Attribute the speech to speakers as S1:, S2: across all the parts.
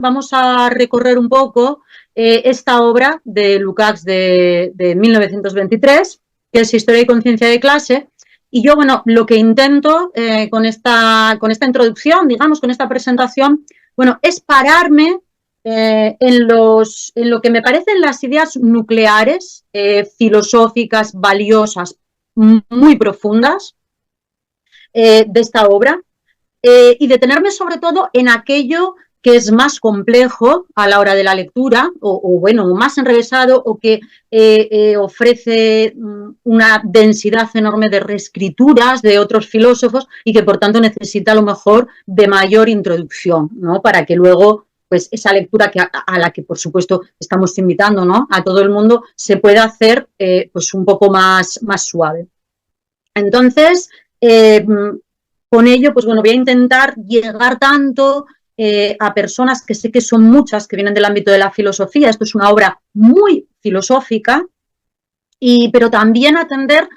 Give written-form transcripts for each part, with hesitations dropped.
S1: vamos a recorrer un poco esta obra de Lukács de 1923, que es Historia y conciencia de clase. Y yo, bueno, lo que intento con esta introducción, digamos, con esta presentación, bueno, es pararme en lo que me parecen las ideas nucleares, filosóficas, valiosas, muy profundas de esta obra, y detenerme sobre todo en aquello que es más complejo a la hora de la lectura, bueno, más enrevesado, o que ofrece una densidad enorme de reescrituras de otros filósofos y que por tanto necesita a lo mejor de mayor introducción, ¿no? Para que luego pues esa lectura a la que por supuesto estamos invitando, ¿no?, a todo el mundo, se pueda hacer pues un poco más suave. Entonces, con ello, pues bueno, voy a intentar llegar tanto a personas que sé que son muchas, que vienen del ámbito de la filosofía. Esto es una obra muy filosófica, pero también atender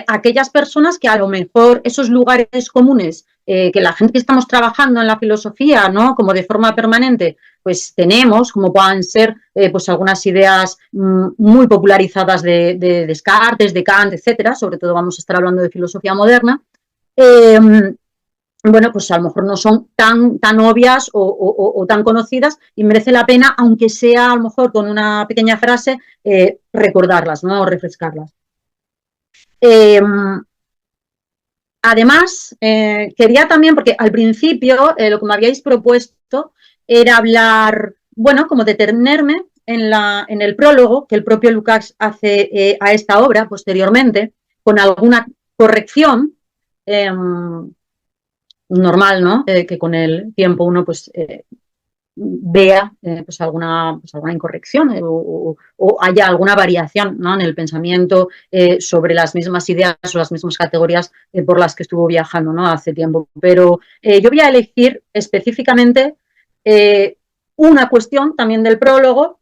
S1: a aquellas personas que a lo mejor esos lugares comunes que la gente que estamos trabajando en la filosofía, ¿no?, como de forma permanente, pues tenemos, como puedan ser pues algunas ideas muy popularizadas de Descartes, de Kant, etcétera. Sobre todo vamos a estar hablando de filosofía moderna. Bueno, pues a lo mejor no son tan obvias o tan conocidas, y merece la pena, aunque sea a lo mejor con una pequeña frase, recordarlas, ¿no?, o refrescarlas. Además, quería también, porque al principio lo que me habíais propuesto era hablar, bueno, como detenerme en el prólogo que el propio Lukács hace a esta obra posteriormente, con alguna corrección normal, ¿no?, que con el tiempo uno pues vea pues alguna incorrección o haya alguna variación, ¿no?, en el pensamiento sobre las mismas ideas o las mismas categorías por las que estuvo viajando, ¿no?, hace tiempo. Pero yo voy a elegir específicamente una cuestión también del prólogo,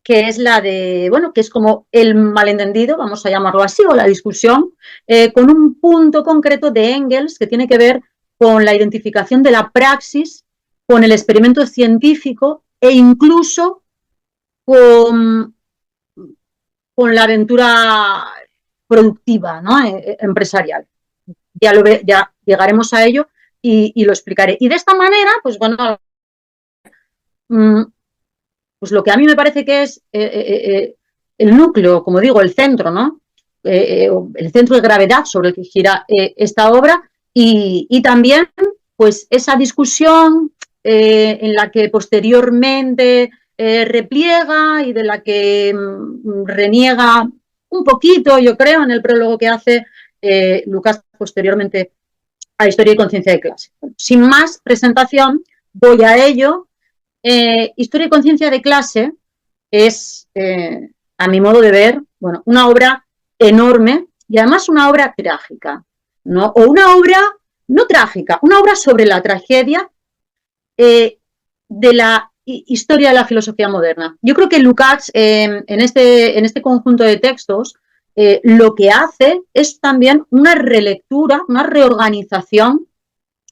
S1: que es la de, bueno, que es como el malentendido, vamos a llamarlo así, o la discusión, con un punto concreto de Engels que tiene que ver con la identificación de la praxis con el experimento científico e incluso con la aventura productiva, ¿no?, empresarial. Ya llegaremos a ello y lo explicaré. Y de esta manera, pues bueno, pues lo que a mí me parece que es el núcleo, como digo, el centro, ¿no?, el centro de gravedad sobre el que gira esta obra, y también pues esa discusión en la que posteriormente repliega y de la que reniega un poquito, yo creo, en el prólogo que hace Lukács posteriormente a Historia y conciencia de clase. Sin más presentación, voy a ello. Historia y conciencia de clase es, a mi modo de ver, bueno, una obra enorme y además una obra trágica, ¿no?, o una obra no trágica, una obra sobre la tragedia de la historia de la filosofía moderna. Yo creo que Lukács en este conjunto de textos lo que hace es también una relectura, una reorganización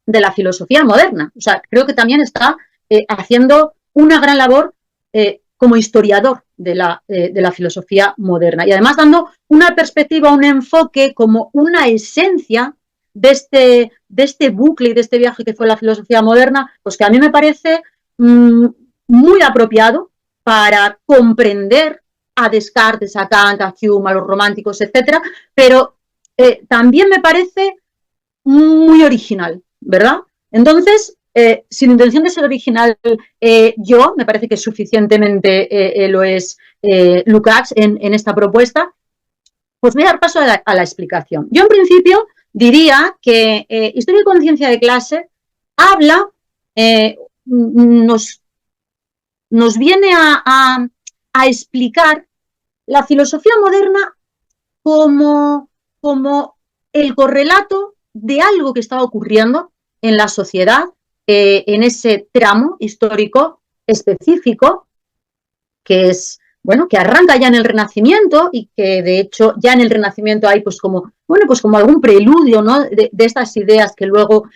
S1: de la filosofía moderna. O sea, creo que también está haciendo una gran labor como historiador de la filosofía moderna, y además dando una perspectiva, un enfoque, como una esencia de este bucle y de este viaje que fue la filosofía moderna, pues que a mí me parece muy apropiado para comprender a Descartes, a Kant, a Hume, a los románticos, etcétera, pero también me parece muy original, ¿verdad? Entonces, sin intención de ser original, yo, me parece que suficientemente lo es Lukács en esta propuesta, pues voy a dar paso a la explicación. Yo, en principio, diría que Historia y conciencia de clase habla, nos viene a explicar la filosofía moderna como el correlato de algo que estaba ocurriendo en la sociedad en ese tramo histórico específico, que es, bueno, que arranca ya en el Renacimiento, y que de hecho ya en el Renacimiento hay pues como, bueno, pues como algún preludio, ¿no?, de estas ideas que luego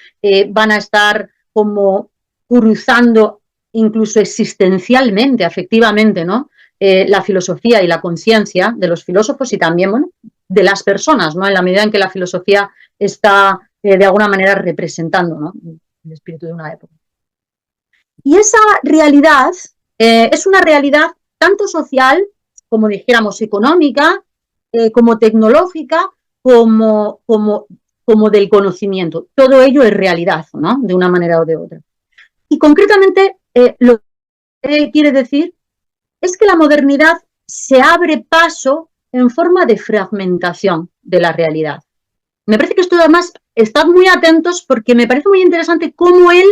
S1: van a estar como cruzando incluso existencialmente, afectivamente, ¿no? La filosofía y la conciencia de los filósofos y también, bueno, de las personas, ¿no? En la medida en que la filosofía está, de alguna manera, representando, ¿no? El espíritu de una época. Y esa realidad es una realidad tanto social, como dijéramos, económica, como tecnológica, como del conocimiento. Todo ello es realidad, ¿no? De una manera o de otra. Y concretamente, lo que quiere decir es que la modernidad se abre paso en forma de fragmentación de la realidad. Me parece que esto, además, estad muy atentos porque me parece muy interesante cómo él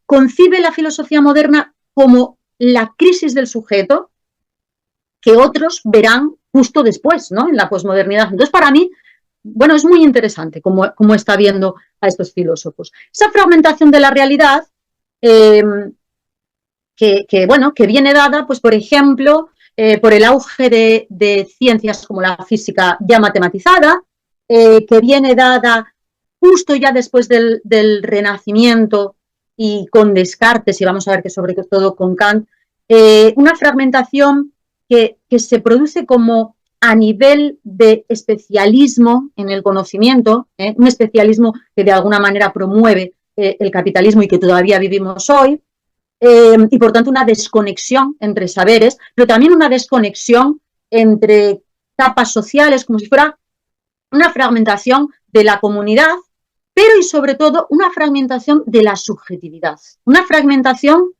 S1: concibe la filosofía moderna como la crisis del sujeto que otros verán justo después, ¿no? En la posmodernidad. Entonces, para mí, bueno, es muy interesante cómo está viendo a estos filósofos. Esa fragmentación de la realidad bueno, que viene dada, pues, por ejemplo, por el auge de ciencias como la física ya matematizada, que viene dada justo ya después del Renacimiento y con Descartes, y vamos a ver que sobre todo con Kant, una fragmentación que se produce como a nivel de especialismo en el conocimiento, un especialismo que de alguna manera promueve el capitalismo y que todavía vivimos hoy, y por tanto una desconexión entre saberes, pero también una desconexión entre capas sociales, como si fuera una fragmentación de la comunidad, pero y sobre todo una fragmentación de la subjetividad, una fragmentación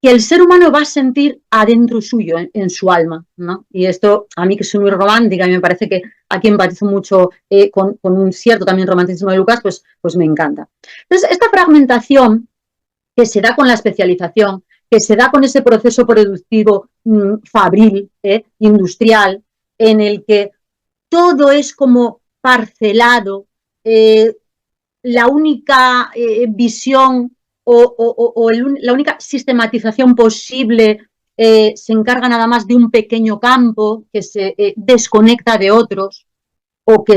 S1: que el ser humano va a sentir adentro suyo, en su alma, ¿no? Y esto, a mí que soy muy romántica y me parece que aquí empatizo mucho con un cierto también romanticismo de Lucas, pues me encanta. Entonces, esta fragmentación que se da con la especialización, que se da con ese proceso productivo fabril, industrial, en el que todo es como parcelado, la única visión la única sistematización posible se encarga nada más de un pequeño campo que se desconecta de otros o que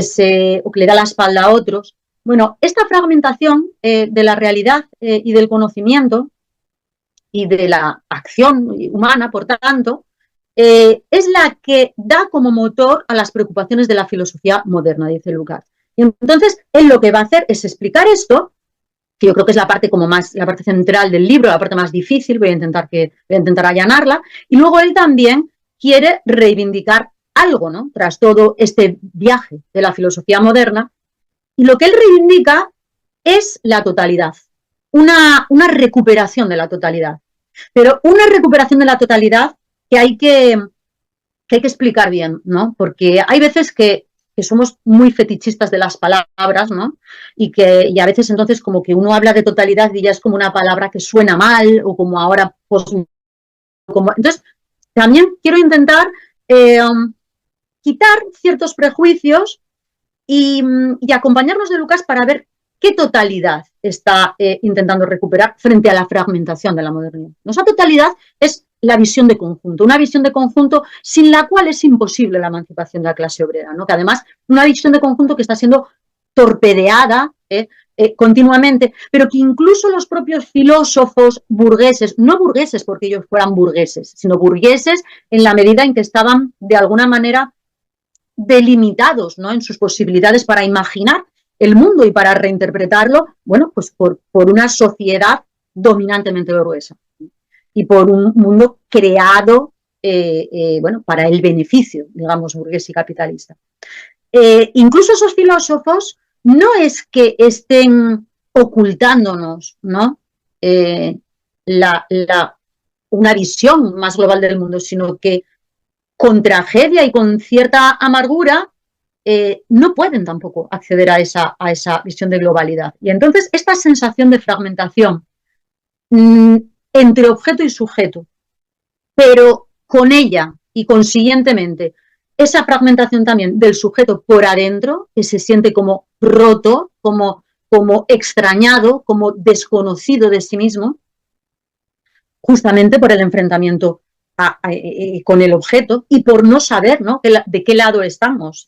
S1: le da la espalda a otros. Bueno, esta fragmentación de la realidad y del conocimiento y de la acción humana, por tanto, es la que da como motor a las preocupaciones de la filosofía moderna, dice Lukács. Y entonces, él lo que va a hacer es explicar esto, que yo creo que es la parte como más, la parte central del libro, la parte más difícil, voy a intentar allanarla, y luego él también quiere reivindicar algo, ¿no? Tras todo este viaje de la filosofía moderna, y lo que él reivindica es la totalidad, una recuperación de la totalidad, pero una recuperación de la totalidad que hay que explicar bien, ¿no? Porque hay veces que somos muy fetichistas de las palabras, ¿no? Y a veces entonces como que uno habla de totalidad y ya es como una palabra que suena mal o como ahora, pues, entonces también quiero intentar quitar ciertos prejuicios y acompañarnos de Lucas para ver qué totalidad está intentando recuperar frente a la fragmentación de la modernidad. Esa totalidad es la visión de conjunto, una visión de conjunto sin la cual es imposible la emancipación de la clase obrera, ¿no? Que además una visión de conjunto que está siendo torpedeada continuamente, pero que incluso los propios filósofos burgueses, no burgueses porque ellos fueran burgueses, sino burgueses en la medida en que estaban de alguna manera delimitados, ¿no? En sus posibilidades para imaginar el mundo y para reinterpretarlo, bueno, pues por una sociedad dominantemente burguesa y por un mundo creado, bueno, para el beneficio, digamos, burgués y capitalista. Incluso esos filósofos no es que estén ocultándonos, ¿no? Una visión más global del mundo, sino que con tragedia y con cierta amargura no pueden tampoco acceder a esa visión de globalidad. Y entonces esta sensación de fragmentación entre objeto y sujeto, pero con ella y consiguientemente esa fragmentación también del sujeto por adentro, que se siente como roto, como extrañado, como desconocido de sí mismo, justamente por el enfrentamiento con el objeto y por no saber, ¿no? de qué lado estamos,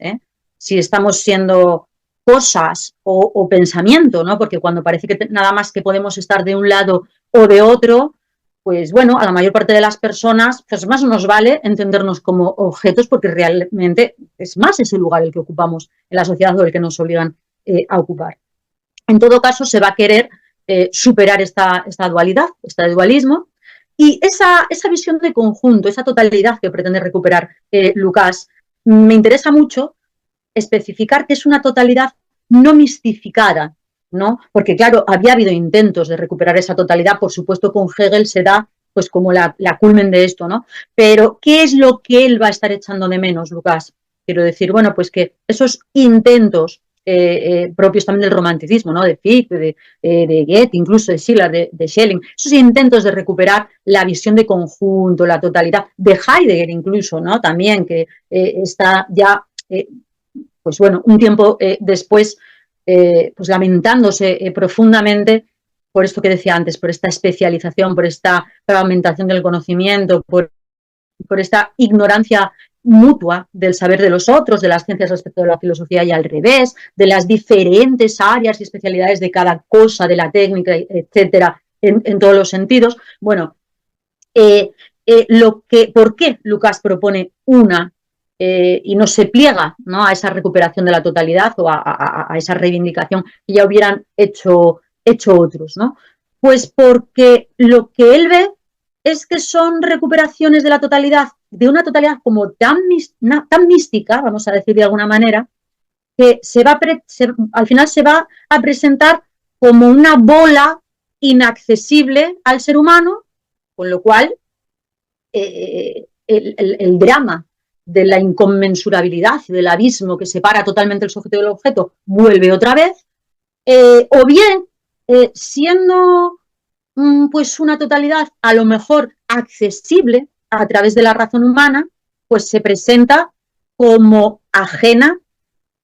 S1: si estamos siendo cosas o pensamiento, ¿no? Porque cuando parece que nada más que podemos estar de un lado o de otro, pues bueno, a la mayor parte de las personas, pues más nos vale entendernos como objetos porque realmente es más ese lugar el que ocupamos en la sociedad o el que nos obligan a ocupar. En todo caso, se va a querer superar esta dualidad, este dualismo, y esa visión de conjunto, esa totalidad que pretende recuperar Lucas, me interesa mucho especificar que es una totalidad no mistificada, ¿no? Porque, claro, había habido intentos de recuperar esa totalidad, por supuesto, con Hegel se da pues como la culmen de esto, ¿no? Pero, ¿qué es lo que él va a estar echando de menos, Lucas? Quiero decir, bueno, pues que esos intentos propios también del romanticismo, ¿no? De Fichte, de Goethe, incluso de Schiller, de Schelling, esos intentos de recuperar la visión de conjunto, la totalidad, de Heidegger incluso, ¿no? También, que está ya pues bueno, un tiempo después, pues lamentándose profundamente por esto que decía antes, por esta especialización, por esta fragmentación del conocimiento, por esta ignorancia mutua del saber de los otros, de las ciencias respecto de la filosofía y al revés, de las diferentes áreas y especialidades de cada cosa, de la técnica, etcétera, en todos los sentidos. Bueno, ¿por qué Lucas propone una y no se pliega, ¿no?, a esa recuperación de la totalidad o a esa reivindicación que ya hubieran hecho otros, ¿no? Pues porque lo que él ve es que son recuperaciones de la totalidad, de una totalidad como tan mística, vamos a decir de alguna manera, que al final se va a presentar como una bola inaccesible al ser humano, con lo cual el drama de la inconmensurabilidad, del abismo que separa totalmente el sujeto del objeto, vuelve otra vez, o bien siendo pues una totalidad a lo mejor accesible a través de la razón humana, pues se presenta como ajena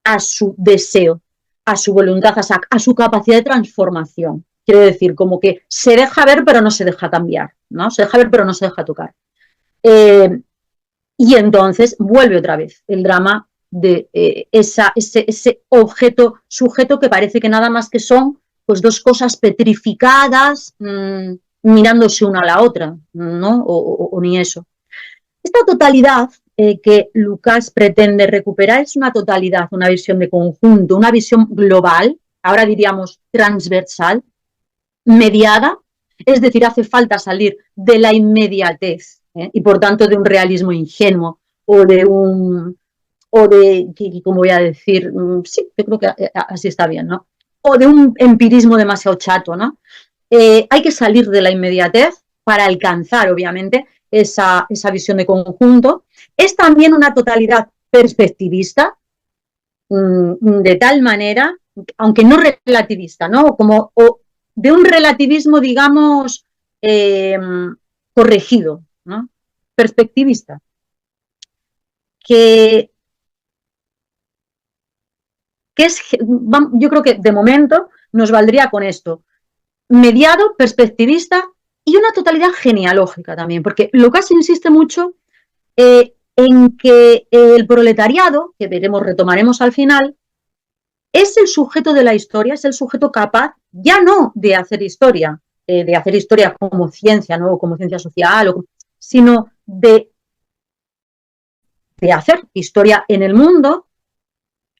S1: a su deseo, a su voluntad, a su capacidad de transformación. Quiero decir, como que se deja ver pero no se deja cambiar, ¿no? Se deja ver pero no se deja tocar. Y entonces vuelve otra vez el drama de ese objeto sujeto que parece que nada más que son pues dos cosas petrificadas mirándose una a la otra, ¿no? O ni eso. Esta totalidad que Lucas pretende recuperar es una totalidad, una visión de conjunto, una visión global, ahora diríamos transversal, mediada, es decir, hace falta salir de la inmediatez y por tanto de un realismo ingenuo o de ¿cómo voy a decir? Sí, yo creo que así está bien, ¿no? O de un empirismo demasiado chato, ¿no? Hay que salir de la inmediatez para alcanzar, obviamente, esa visión de conjunto. Es también una totalidad perspectivista, de tal manera, aunque no relativista, ¿no? O de un relativismo, digamos, corregido, ¿no? Perspectivista. Que es, yo creo que de momento nos valdría con esto. Mediado, perspectivista y una totalidad genealógica también, porque Lucas insiste mucho en que el proletariado, que retomaremos al final, es el sujeto de la historia, es el sujeto capaz ya no de hacer historia como ciencia, ¿no?, como ciencia social, sino de hacer historia en el mundo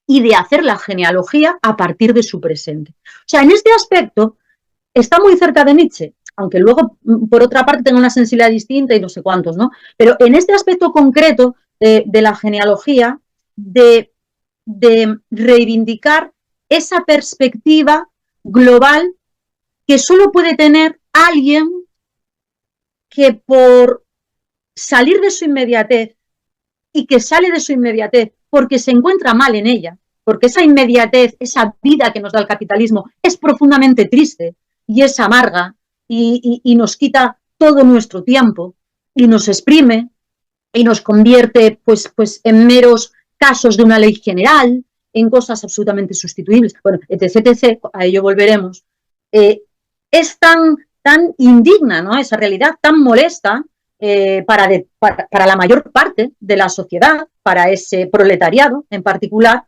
S1: y de hacer la genealogía a partir de su presente. O sea, en este aspecto está muy cerca de Nietzsche, aunque luego, por otra parte, tenga una sensibilidad distinta y no sé cuántos, ¿no? Pero en este aspecto concreto de la genealogía, de reivindicar esa perspectiva global que solo puede tener alguien que por salir de su inmediatez y que sale de su inmediatez porque se encuentra mal en ella, porque esa inmediatez, esa vida que nos da el capitalismo es profundamente triste y es amarga y nos quita todo nuestro tiempo y nos exprime y nos convierte pues en meros casos de una ley general, en cosas absolutamente sustituibles, bueno, etc., a ello volveremos. Es tan indigna, ¿no?, esa realidad tan molesta para la mayor parte de la sociedad, para ese proletariado en particular,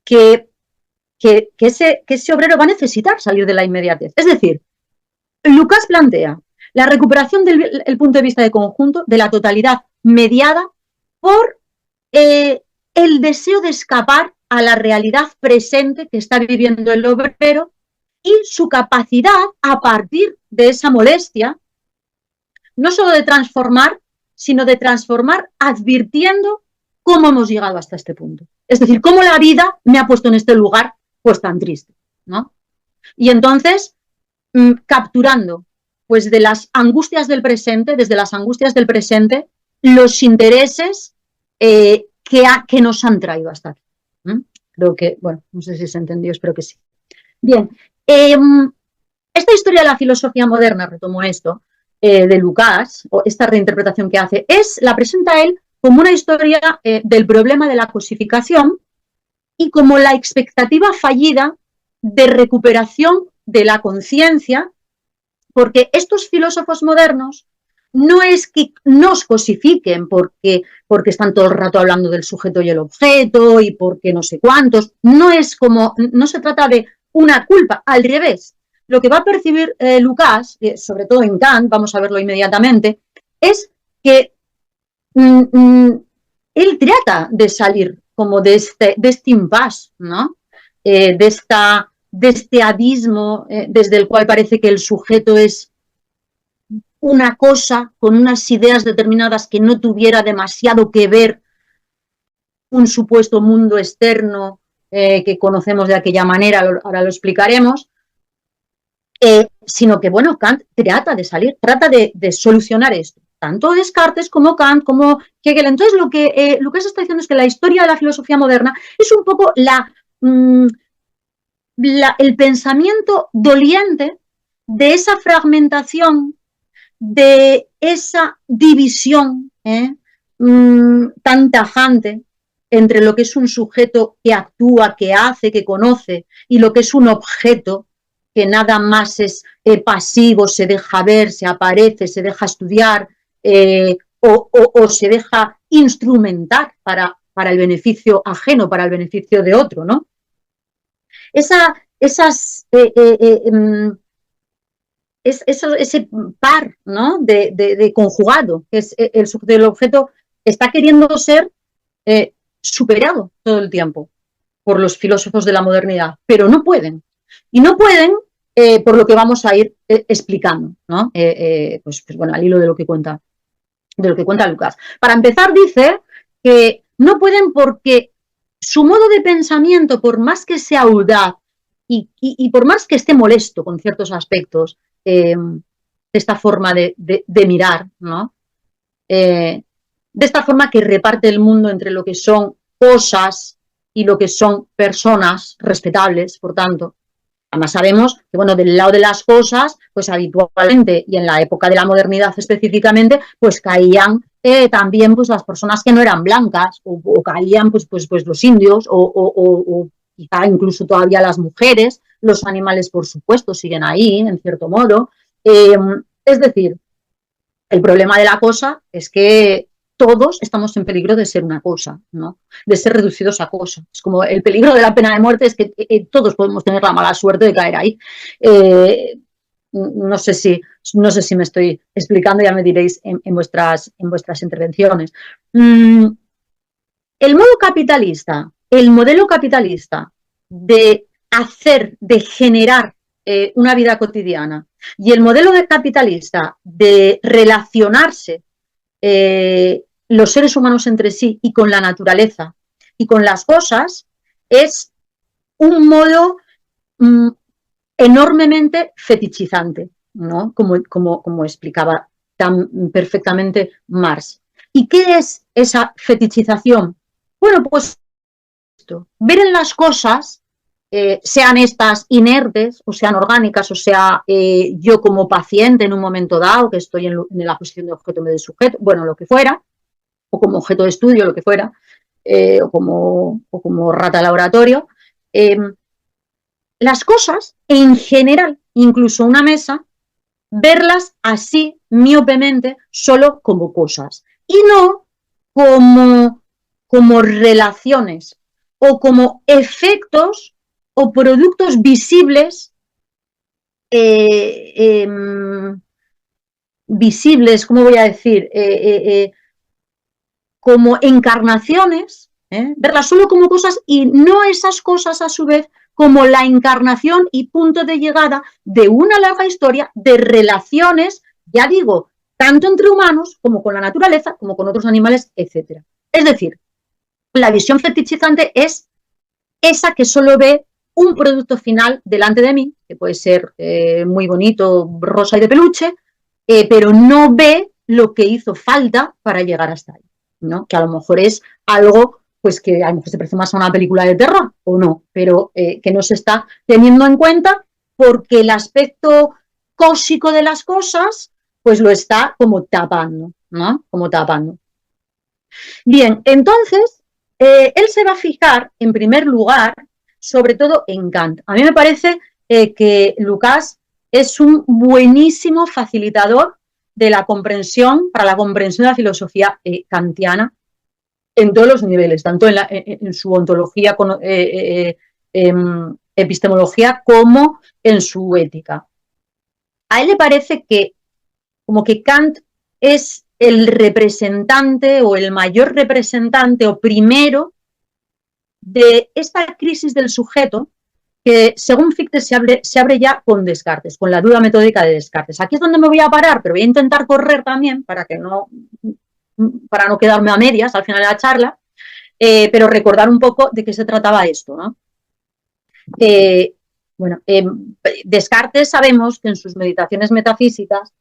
S1: que que ese obrero va a necesitar salir de la inmediatez. Es decir, Lukács plantea la recuperación del punto de vista de conjunto, de la totalidad mediada por el deseo de escapar a la realidad presente que está viviendo el obrero y su capacidad a partir de esa molestia, no solo de transformar, sino de transformar advirtiendo cómo hemos llegado hasta este punto. Es decir, cómo la vida me ha puesto en este lugar pues tan triste, ¿no? Y entonces, capturando pues de las angustias del presente, desde las angustias del presente, los intereses que nos han traído hasta aquí. Creo que, bueno, no sé si se entendió, espero que sí. Bien, esta historia de la filosofía moderna, retomo esto, de Lukács, o esta reinterpretación que hace, la presenta él como una historia del problema de la cosificación y como la expectativa fallida de recuperación de la conciencia, porque estos filósofos modernos no es que nos cosifiquen porque están todo el rato hablando del sujeto y el objeto y porque no sé cuántos, no se trata de una culpa, al revés. Lo que va a percibir Lukács, sobre todo en Kant, vamos a verlo inmediatamente, es que él trata de salir como de este impasse, ¿no? De este abismo desde el cual parece que el sujeto es una cosa con unas ideas determinadas que no tuviera demasiado que ver un supuesto mundo externo que conocemos de aquella manera, ahora lo explicaremos, sino que, bueno, Kant trata de salir, trata de solucionar esto. Tanto Descartes como Kant, como Hegel. Entonces, lo que se está diciendo es que la historia de la filosofía moderna es un poco el pensamiento doliente de esa fragmentación, de esa división tan tajante entre lo que es un sujeto que actúa, que hace, que conoce, y lo que es un objeto que nada más es pasivo, se deja ver, se aparece, se deja estudiar o se deja instrumentar para el beneficio ajeno, para el beneficio de otro, ¿no? Ese par, ¿no? de conjugado, que es el sujeto y el objeto, está queriendo ser superado todo el tiempo por los filósofos de la modernidad, pero no pueden. Y no pueden por lo que vamos a ir explicando, ¿no? Pues bueno, al hilo de lo que cuenta Lukács. Para empezar, dice que no pueden porque su modo de pensamiento, por más que sea audaz y por más que esté molesto con ciertos aspectos de esta forma de mirar, ¿no? De esta forma que reparte el mundo entre lo que son cosas y lo que son personas respetables, por tanto. Además sabemos que, bueno, del lado de las cosas, pues habitualmente, y en la época de la modernidad específicamente, pues caían también pues las personas que no eran blancas, o caían pues los indios, o quizá incluso todavía las mujeres, los animales, por supuesto, siguen ahí, en cierto modo. Es decir, el problema de la cosa es que todos estamos en peligro de ser una cosa, ¿no? De ser reducidos a cosa. Es como el peligro de la pena de muerte, es que todos podemos tener la mala suerte de caer ahí. No sé si me estoy explicando, ya me diréis en vuestras intervenciones. El modelo capitalista de hacer, de generar una vida cotidiana, y el modelo capitalista de relacionarse los seres humanos entre sí y con la naturaleza y con las cosas, es un modo enormemente fetichizante, ¿no? Como explicaba tan perfectamente Marx. ¿Y qué es esa fetichización? Bueno, pues esto, ver en las cosas, sean estas inertes o sean orgánicas, o sea, yo como paciente en un momento dado, que estoy en la posición de objeto en vez de sujeto, bueno, lo que fuera, o como objeto de estudio, lo que fuera, o como rata de laboratorio, las cosas en general, incluso una mesa, verlas así, miopemente, solo como cosas, y no como relaciones o como efectos o productos visibles, visibles, ¿cómo voy a decir? Como encarnaciones, verlas solo como cosas y no esas cosas a su vez como la encarnación y punto de llegada de una larga historia de relaciones, ya digo, tanto entre humanos como con la naturaleza, como con otros animales, etc. Es decir, la visión fetichizante es esa que solo ve un producto final delante de mí, que puede ser muy bonito, rosa y de peluche, pero no ve lo que hizo falta para llegar hasta ahí, ¿no? Que a lo mejor es algo pues que a lo mejor se parece más a una película de terror o no, pero que no se está teniendo en cuenta porque el aspecto cósico de las cosas pues lo está como tapando, ¿no? Como tapando. Bien, entonces, él se va a fijar, en primer lugar, sobre todo en Kant. A mí me parece que Lucas es un buenísimo facilitador de la comprensión, para la comprensión de la filosofía kantiana en todos los niveles, tanto en su ontología, epistemología, como en su ética. A él le parece que como que Kant es el representante o el mayor representante o primero de esta crisis del sujeto que, según Fichte, se abre ya con Descartes, con la duda metódica de Descartes. Aquí es donde me voy a parar, pero voy a intentar correr también para no quedarme a medias al final de la charla, pero recordar un poco de qué se trataba esto, ¿no? Bueno, Descartes sabemos que en sus meditaciones metafísicas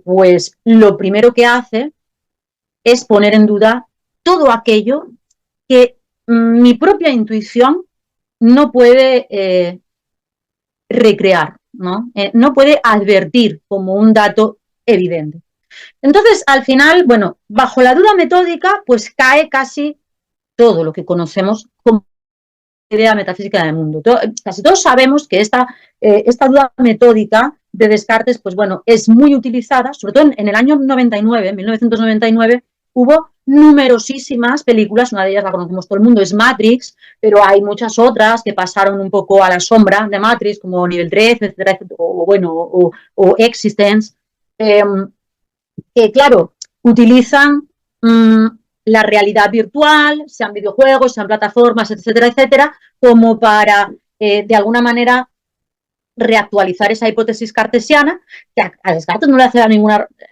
S1: pues lo primero que hace es poner en duda todo aquello que mi propia intuición no puede recrear, ¿no? No puede advertir como un dato evidente. Entonces, al final, bueno, bajo la duda metódica, pues cae casi todo lo que conocemos como idea metafísica del mundo. Casi todos sabemos que esta duda metódica de Descartes, pues bueno, es muy utilizada, sobre todo en el año 99, 1999, hubo numerosísimas películas, una de ellas la conocemos todo el mundo, es Matrix, pero hay muchas otras que pasaron un poco a la sombra de Matrix, como Nivel 13, etcétera, o bueno, o Existence, que claro, utilizan la realidad virtual, sean videojuegos, sean plataformas, etcétera, etcétera, como para, de alguna manera, reactualizar esa hipótesis cartesiana, que a Descartes no le hace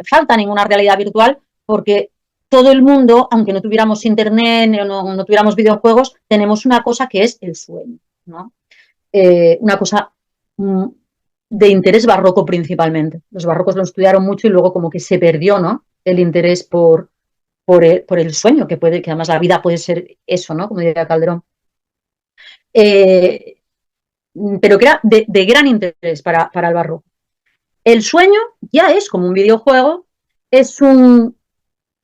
S1: falta ninguna realidad virtual, porque todo el mundo, aunque no tuviéramos internet, no tuviéramos videojuegos, tenemos una cosa que es el sueño, ¿no? Una cosa de interés barroco principalmente. Los barrocos lo estudiaron mucho y luego como que se perdió, ¿no? El interés por el sueño, que además la vida puede ser eso, ¿no? Como diría Calderón. Pero que era de gran interés para el barroco. El sueño ya es como un videojuego, es un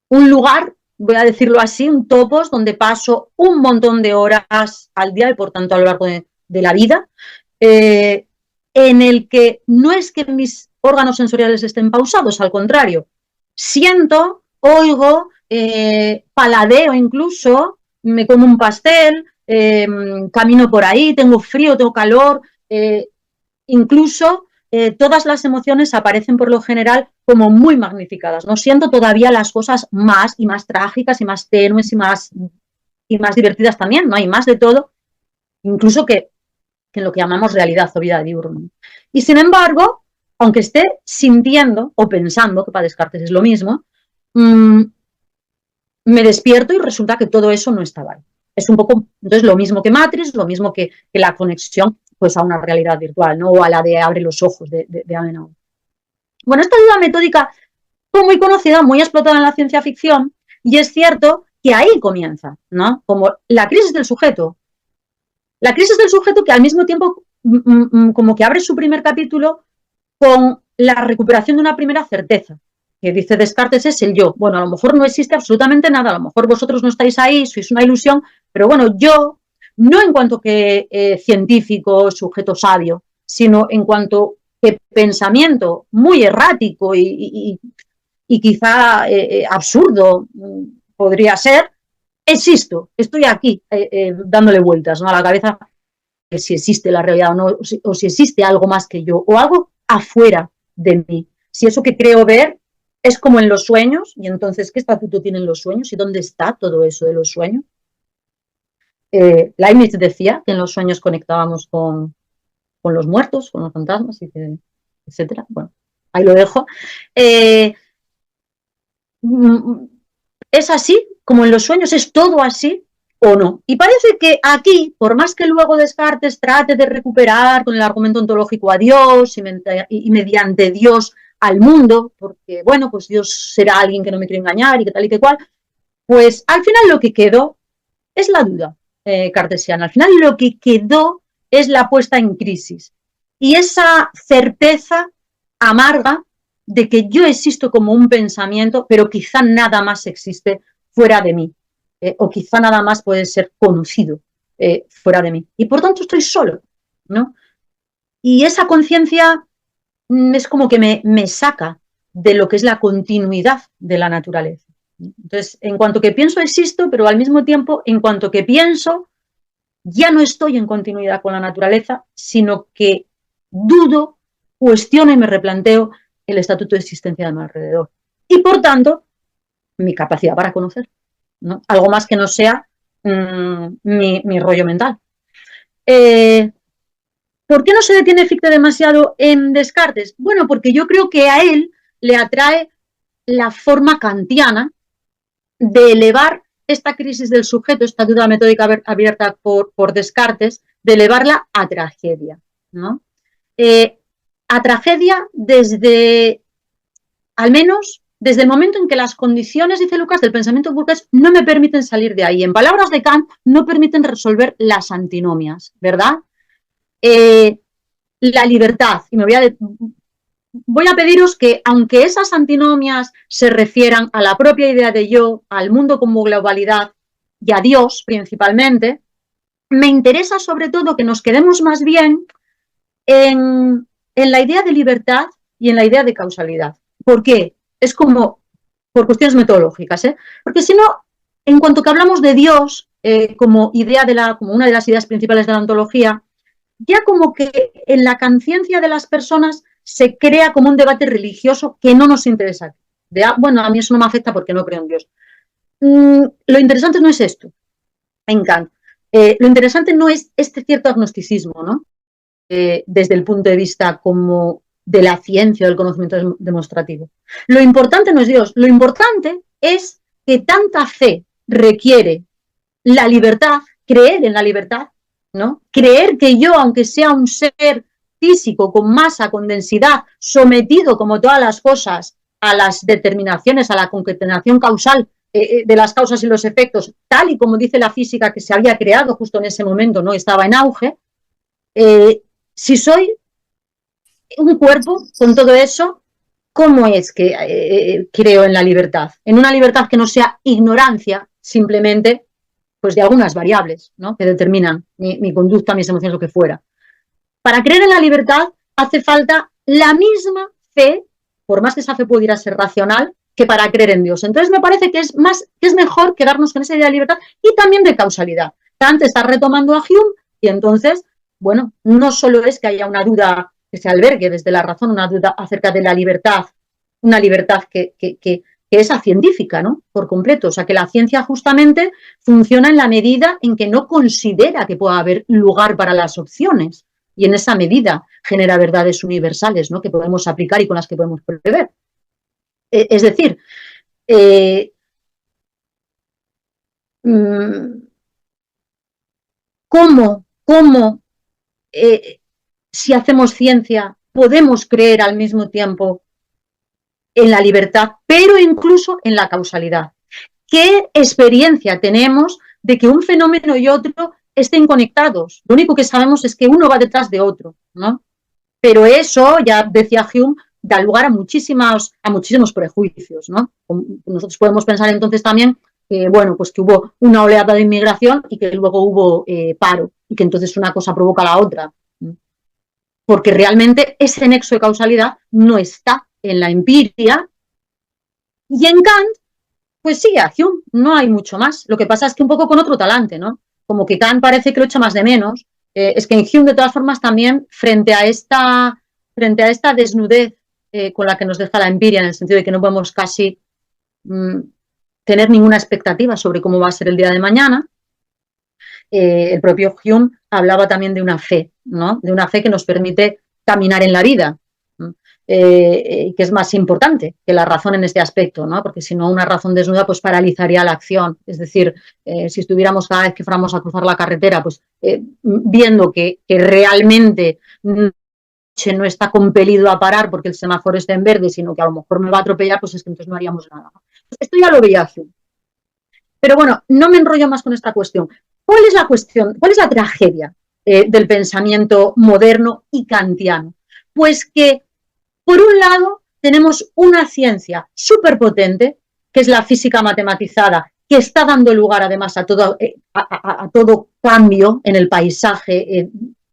S1: lugar, voy a decirlo así, un topos donde paso un montón de horas al día y por tanto a lo largo de la vida, en el que no es que mis órganos sensoriales estén pausados, al contrario, siento, oigo, paladeo incluso, me como un pastel, camino por ahí, tengo frío, tengo calor, incluso todas las emociones aparecen por lo general como muy magnificadas. No siento todavía las cosas más y más trágicas y más tenues y más divertidas también, no hay más de todo, incluso que en lo que llamamos realidad o vida diurna. Y sin embargo, aunque esté sintiendo o pensando, que para Descartes es lo mismo, me despierto y resulta que todo eso no estaba ahí. Es un poco, entonces, lo mismo que Matrix, lo mismo que la conexión pues, a una realidad virtual, ¿no? O a la de abre los ojos de Amenau. Bueno, esta duda metódica fue muy conocida, muy explotada en la ciencia ficción, y es cierto que ahí comienza, ¿no? Como la crisis del sujeto. La crisis del sujeto que al mismo tiempo como que abre su primer capítulo con la recuperación de una primera certeza, que dice Descartes es el yo. Bueno, a lo mejor no existe absolutamente nada, a lo mejor vosotros no estáis ahí, sois una ilusión, pero bueno, yo, no en cuanto que científico, sujeto sabio, sino en cuanto que pensamiento muy errático y quizá absurdo podría ser, existo, estoy aquí dándole vueltas, ¿no?, a la cabeza si existe la realidad o no, o si existe algo más que yo, o algo afuera de mí. Si eso que creo ver es como en los sueños, y entonces, ¿qué estatuto tienen los sueños? ¿Y dónde está todo eso de los sueños? Leibniz decía que en los sueños conectábamos con los muertos, con los fantasmas, etcétera. Bueno, ahí lo dejo. ¿Es así? ¿Como en los sueños? ¿Es todo así o no? Y parece que aquí, por más que luego Descartes trate de recuperar con el argumento ontológico a Dios y mediante Dios al mundo, porque, bueno, pues Dios será alguien que no me quiere engañar y que tal y que cual, pues al final lo que quedó es la duda cartesiana. Al final lo que quedó es la puesta en crisis y esa certeza amarga de que yo existo como un pensamiento, pero quizá nada más existe fuera de mí, o quizá nada más puede ser conocido fuera de mí. Y por tanto estoy solo, ¿no? Y esa conciencia es como que me saca de lo que es la continuidad de la naturaleza. Entonces, en cuanto que pienso, existo, pero al mismo tiempo, en cuanto que pienso, ya no estoy en continuidad con la naturaleza, sino que dudo, cuestiono y me replanteo el estatuto de existencia de mi alrededor. Y por tanto, mi capacidad para conocer, ¿no? Algo más que no sea mi rollo mental. ¿Por qué no se detiene Fichte demasiado en Descartes? Bueno, porque yo creo que a él le atrae la forma kantiana de elevar esta crisis del sujeto, esta duda metódica abierta por Descartes, de elevarla a tragedia, ¿no? A tragedia desde, al menos, desde el momento en que las condiciones, dice Lucas, del pensamiento burgués no me permiten salir de ahí. En palabras de Kant, no permiten resolver las antinomias, ¿verdad? La libertad, y voy a pediros que, aunque esas antinomias se refieran a la propia idea de yo, al mundo como globalidad y a Dios principalmente, me interesa sobre todo que nos quedemos más bien en la idea de libertad y en la idea de causalidad. ¿Por qué? Es como por cuestiones metodológicas, ¿eh? Porque si no, en cuanto que hablamos de Dios como idea como una de las ideas principales de la ontología, ya como que en la conciencia de las personas se crea como un debate religioso que no nos interesa. Bueno, a mí eso no me afecta porque no creo en Dios. Lo interesante no es esto, en Kant. Lo interesante no es este cierto agnosticismo, ¿no? Desde el punto de vista como de la ciencia o del conocimiento demostrativo. Lo importante no es Dios, lo importante es que tanta fe requiere la libertad, creer en la libertad, ¿no? Creer que yo, aunque sea un ser físico con masa, con densidad, sometido como todas las cosas a las determinaciones, a la concatenación causal de las causas y los efectos, tal y como dice la física que se había creado justo en ese momento, no estaba en auge, si soy un cuerpo con todo eso, ¿cómo es que creo en la libertad? En una libertad que no sea ignorancia, simplemente pues de algunas variables, ¿no? Que determinan mi conducta, mis emociones, lo que fuera. Para creer en la libertad hace falta la misma fe, por más que esa fe pudiera ser racional, que para creer en Dios. Entonces me parece que es mejor quedarnos con esa idea de libertad y también de causalidad. Kant está retomando a Hume y entonces, bueno, no solo es que haya una duda que se albergue desde la razón, una duda acerca de la libertad, una libertad que es científica, ¿no? Por completo. O sea, que la ciencia justamente funciona en la medida en que no considera que pueda haber lugar para las opciones. Y en esa medida genera verdades universales, ¿no? Que podemos aplicar y con las que podemos prever. Es decir, ¿cómo si hacemos ciencia podemos creer al mismo tiempo en la libertad, pero incluso en la causalidad? ¿Qué experiencia tenemos de que un fenómeno y otro estén conectados? Lo único que sabemos es que uno va detrás de otro, ¿no? Pero eso, ya decía Hume, da lugar a muchísimos prejuicios, ¿no? Nosotros podemos pensar entonces también que, bueno, pues que hubo una oleada de inmigración y que luego hubo paro y que entonces una cosa provoca la otra. Porque realmente ese nexo de causalidad no está en la empiria. Y en Kant, pues sí, a Hume no hay mucho más. Lo que pasa es que un poco con otro talante, ¿no? Como que Kant parece que lo echa más de menos es que en Hume, de todas formas, también frente a esta desnudez con la que nos deja la empiria, en el sentido de que no podemos casi tener ninguna expectativa sobre cómo va a ser el día de mañana, el propio Hume hablaba también de una fe, ¿no? De una fe que nos permite caminar en la vida, que es más importante que la razón en este aspecto, ¿no? Porque si no, una razón desnuda pues paralizaría la acción. Es decir, si estuviéramos cada vez que fuéramos a cruzar la carretera, pues viendo que realmente no está compelido a parar porque el semáforo está en verde, sino que a lo mejor me va a atropellar, pues es que entonces no haríamos nada. Esto ya lo veía Hume. Pero bueno, no me enrollo más con esta cuestión. ¿Cuál es la cuestión? ¿Cuál es la tragedia del pensamiento moderno y kantiano? Pues que, por un lado, tenemos una ciencia súper potente, que es la física matematizada, que está dando lugar además a todo cambio en el paisaje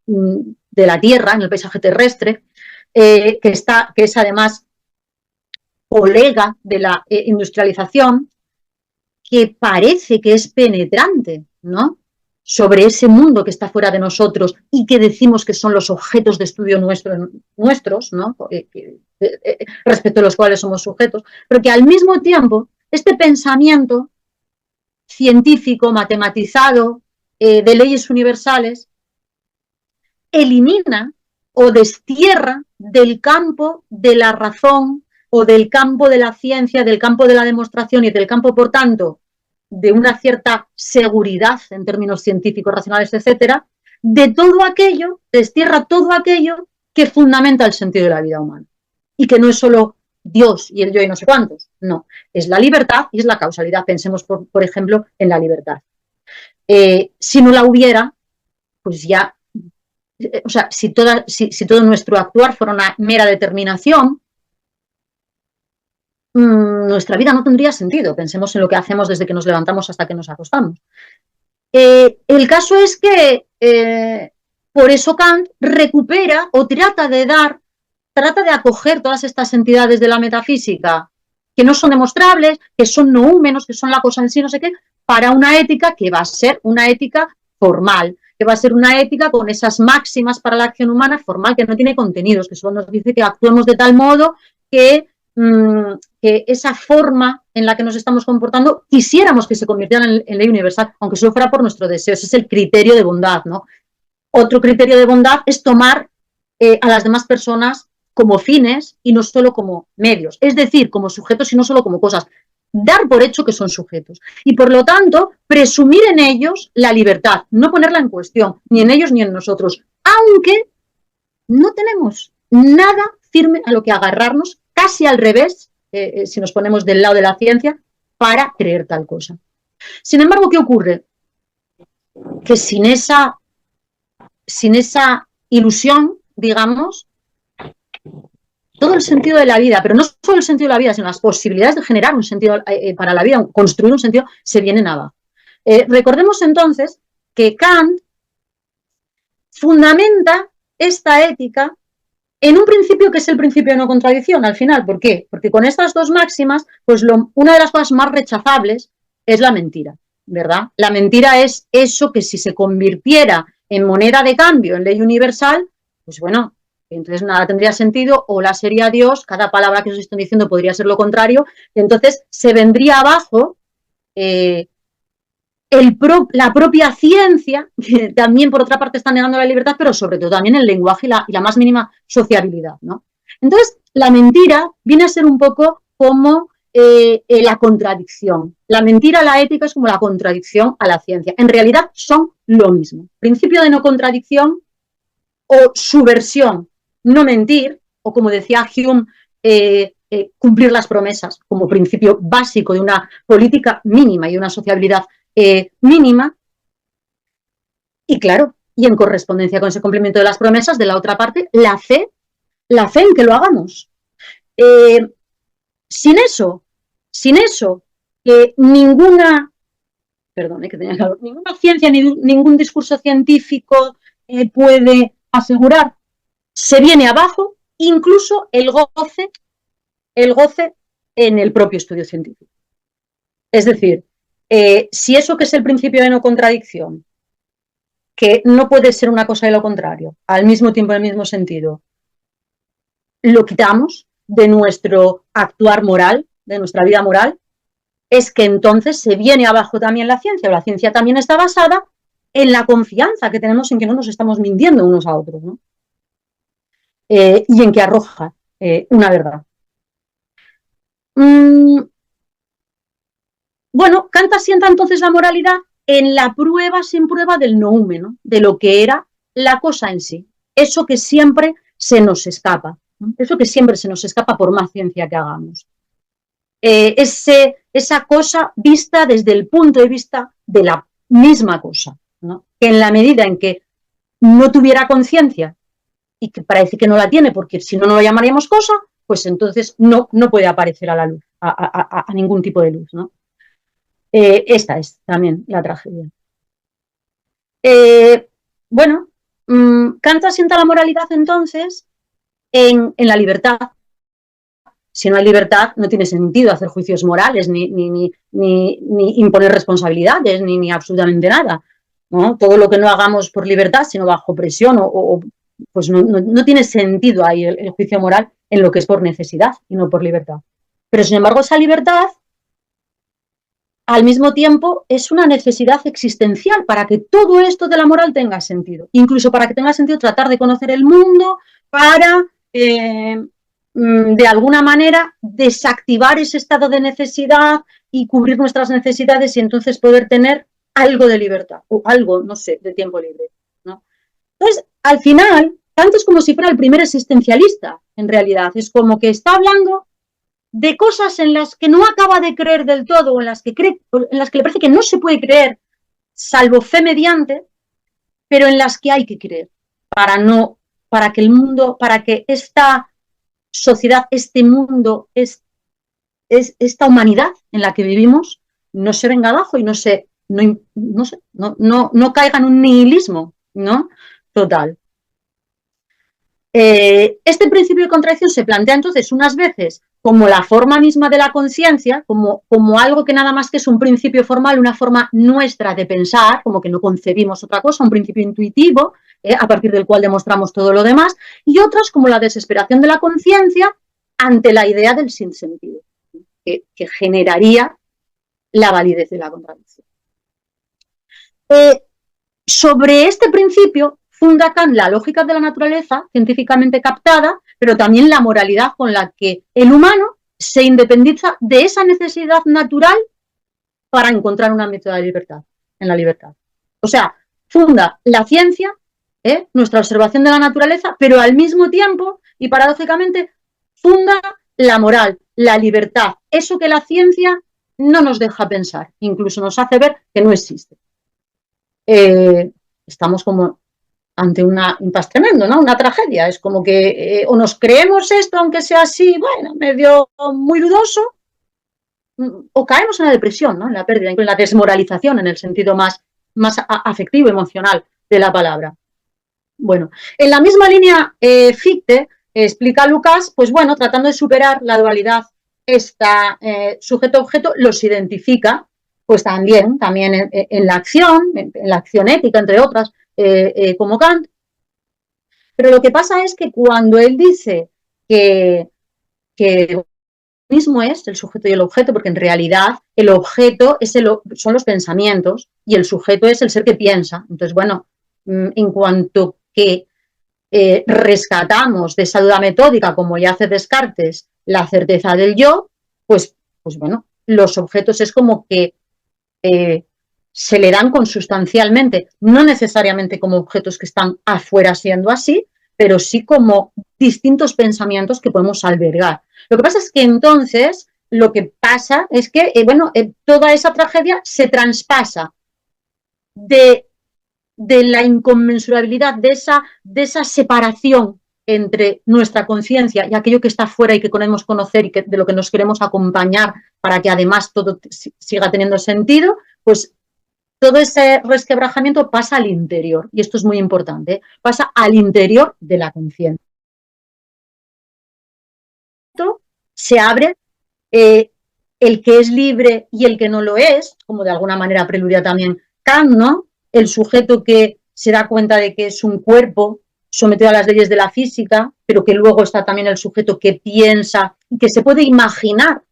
S1: de la Tierra, en el paisaje terrestre, que es además colega de la industrialización, que parece que es penetrante, ¿no? Sobre ese mundo que está fuera de nosotros y que decimos que son los objetos de estudio nuestros, ¿no? Respecto a los cuales somos sujetos, pero que al mismo tiempo este pensamiento científico, matematizado, de leyes universales, elimina o destierra del campo de la razón o del campo de la ciencia, del campo de la demostración y del campo, por tanto, de una cierta seguridad en términos científicos, racionales, etcétera, de todo aquello, destierra todo aquello que fundamenta el sentido de la vida humana. Y que no es solo Dios y el yo y no sé cuántos, no. Es la libertad y es la causalidad. Pensemos, por ejemplo, en la libertad. Si no la hubiera, pues ya, o sea, si todo nuestro actuar fuera una mera determinación, nuestra vida no tendría sentido. Pensemos en lo que hacemos desde que nos levantamos hasta que nos acostamos. El caso es que por eso Kant recupera o trata de acoger todas estas entidades de la metafísica que no son demostrables, que son noúmenos, que son la cosa en sí, no sé qué, para una ética que va a ser una ética formal, que va a ser una ética con esas máximas para la acción humana formal, que no tiene contenidos, que solo nos dice que actuemos de tal modo que esa forma en la que nos estamos comportando quisiéramos que se convirtiera en ley universal, aunque solo fuera por nuestro deseo. Ese es el criterio de bondad, ¿no? Otro criterio de bondad es tomar a las demás personas como fines y no solo como medios, es decir, como sujetos y no solo como cosas. Dar por hecho que son sujetos y, por lo tanto, presumir en ellos la libertad, no ponerla en cuestión, ni en ellos ni en nosotros, aunque no tenemos nada firme a lo que agarrarnos, casi al revés, si nos ponemos del lado de la ciencia, para creer tal cosa. Sin embargo, ¿qué ocurre? Que sin esa ilusión, digamos, todo el sentido de la vida, pero no solo el sentido de la vida, sino las posibilidades de generar un sentido para la vida, construir un sentido, se vienen abajo. Recordemos entonces que Kant fundamenta esta ética en un principio que es el principio de no contradicción, al final. ¿Por qué? Porque con estas dos máximas, pues una de las cosas más rechazables es la mentira, ¿verdad? La mentira es eso que si se convirtiera en moneda de cambio, en ley universal, pues bueno, entonces nada tendría sentido, o la sería Dios, cada palabra que os estoy diciendo podría ser lo contrario, y entonces se vendría abajo la propia ciencia, que también por otra parte está negando la libertad, pero sobre todo también el lenguaje y la más mínima sociabilidad, ¿no? Entonces, la mentira viene a ser un poco como la contradicción. La mentira a la ética es como la contradicción a la ciencia. En realidad son lo mismo. Principio de no contradicción o subversión, no mentir, o como decía Hume, cumplir las promesas como principio básico de una política mínima y de una sociabilidad mínima. Y claro, y en correspondencia con ese cumplimiento de las promesas, de la otra parte, la fe en que lo hagamos. Sin eso, ninguna, perdón, que tenía claro, ninguna ciencia, ningún discurso científico puede asegurar, se viene abajo, incluso el goce en el propio estudio científico. Es decir, si eso que es el principio de no contradicción que no puede ser una cosa y lo contrario, al mismo tiempo, en el mismo sentido. Lo quitamos de nuestro actuar moral, de nuestra vida moral, es que entonces se viene abajo también la ciencia, o la ciencia también está basada en la confianza que tenemos en que no nos estamos mintiendo unos a otros, ¿no? Y en que arroja una verdad. Bueno, Kant asienta entonces la moralidad en la prueba sin prueba del noúmeno, de lo que era la cosa en sí. Eso que siempre se nos escapa, ¿no? Eso que siempre se nos escapa por más ciencia que hagamos. Esa cosa vista desde el punto de vista de la misma cosa, ¿no? Que en la medida en que no tuviera conciencia, y que parece que no la tiene, porque si no, no lo llamaríamos cosa, pues entonces no puede aparecer a la luz, a ningún tipo de luz, ¿no? Esta es también la tragedia. Bueno, Kant asienta la moralidad entonces en la libertad. Si no hay libertad, no tiene sentido hacer juicios morales, ni imponer responsabilidades, ni absolutamente nada, ¿no? Todo lo que no hagamos por libertad, sino bajo presión, pues no tiene sentido ahí el juicio moral en lo que es por necesidad y no por libertad. Pero, sin embargo, esa libertad, al mismo tiempo, es una necesidad existencial para que todo esto de la moral tenga sentido. Incluso para que tenga sentido tratar de conocer el mundo, para... de alguna manera desactivar ese estado de necesidad y cubrir nuestras necesidades y entonces poder tener algo de libertad o algo, no sé, de tiempo libre, ¿no? Entonces, al final, Kant es como si fuera el primer existencialista, en realidad. Es como que está hablando de cosas en las que no acaba de creer del todo, o en las que le parece que no se puede creer, salvo fe mediante, pero en las que hay que creer para que el mundo, para que esta sociedad, este mundo, esta humanidad en la que vivimos, no se venga abajo y no caiga en un nihilismo, ¿no? Total. Este principio de contradicción se plantea entonces unas veces como la forma misma de la conciencia, como algo que nada más que es un principio formal, una forma nuestra de pensar, como que no concebimos otra cosa, un principio intuitivo, a partir del cual demostramos todo lo demás, y otras como la desesperación de la conciencia ante la idea del sinsentido, que generaría la validez de la contradicción. Sobre este principio funda Kant la lógica de la naturaleza, científicamente captada, pero también la moralidad con la que el humano se independiza de esa necesidad natural para encontrar una método de libertad, en la libertad. O sea, funda la ciencia, nuestra observación de la naturaleza, pero al mismo tiempo, y paradójicamente, funda la moral, la libertad, eso que la ciencia no nos deja pensar, incluso nos hace ver que no existe. Estamos como ante un impasse tremendo, ¿no? Una tragedia. Es como que o nos creemos esto, aunque sea así, bueno, medio muy dudoso, o caemos en la depresión, ¿no? En la pérdida, en la desmoralización, en el sentido más afectivo, emocional de la palabra. Bueno, en la misma línea Fichte explica a Lucas, pues bueno, tratando de superar la dualidad sujeto-objeto, los identifica, pues también en la acción ética, entre otras, como Kant. Pero lo que pasa es que cuando él dice que mismo es el sujeto y el objeto, porque en realidad el objeto son los pensamientos y el sujeto es el ser que piensa. Entonces, bueno, en cuanto que rescatamos de esa duda metódica, como ya hace Descartes, la certeza del yo, pues bueno, los objetos es como que se le dan consustancialmente, no necesariamente como objetos que están afuera siendo así, pero sí como distintos pensamientos que podemos albergar. Lo que pasa es que entonces lo que pasa es que, toda esa tragedia se traspasa de la inconmensurabilidad, de esa separación entre nuestra conciencia y aquello que está fuera y que queremos conocer y de lo que nos queremos acompañar para que además todo siga teniendo sentido, pues todo ese resquebrajamiento pasa al interior, y esto es muy importante, pasa al interior de la conciencia. Se abre el que es libre y el que no lo es, como de alguna manera preludia también Kant, ¿no? El sujeto que se da cuenta de que es un cuerpo sometido a las leyes de la física, pero que luego está también el sujeto que piensa y que se puede imaginar,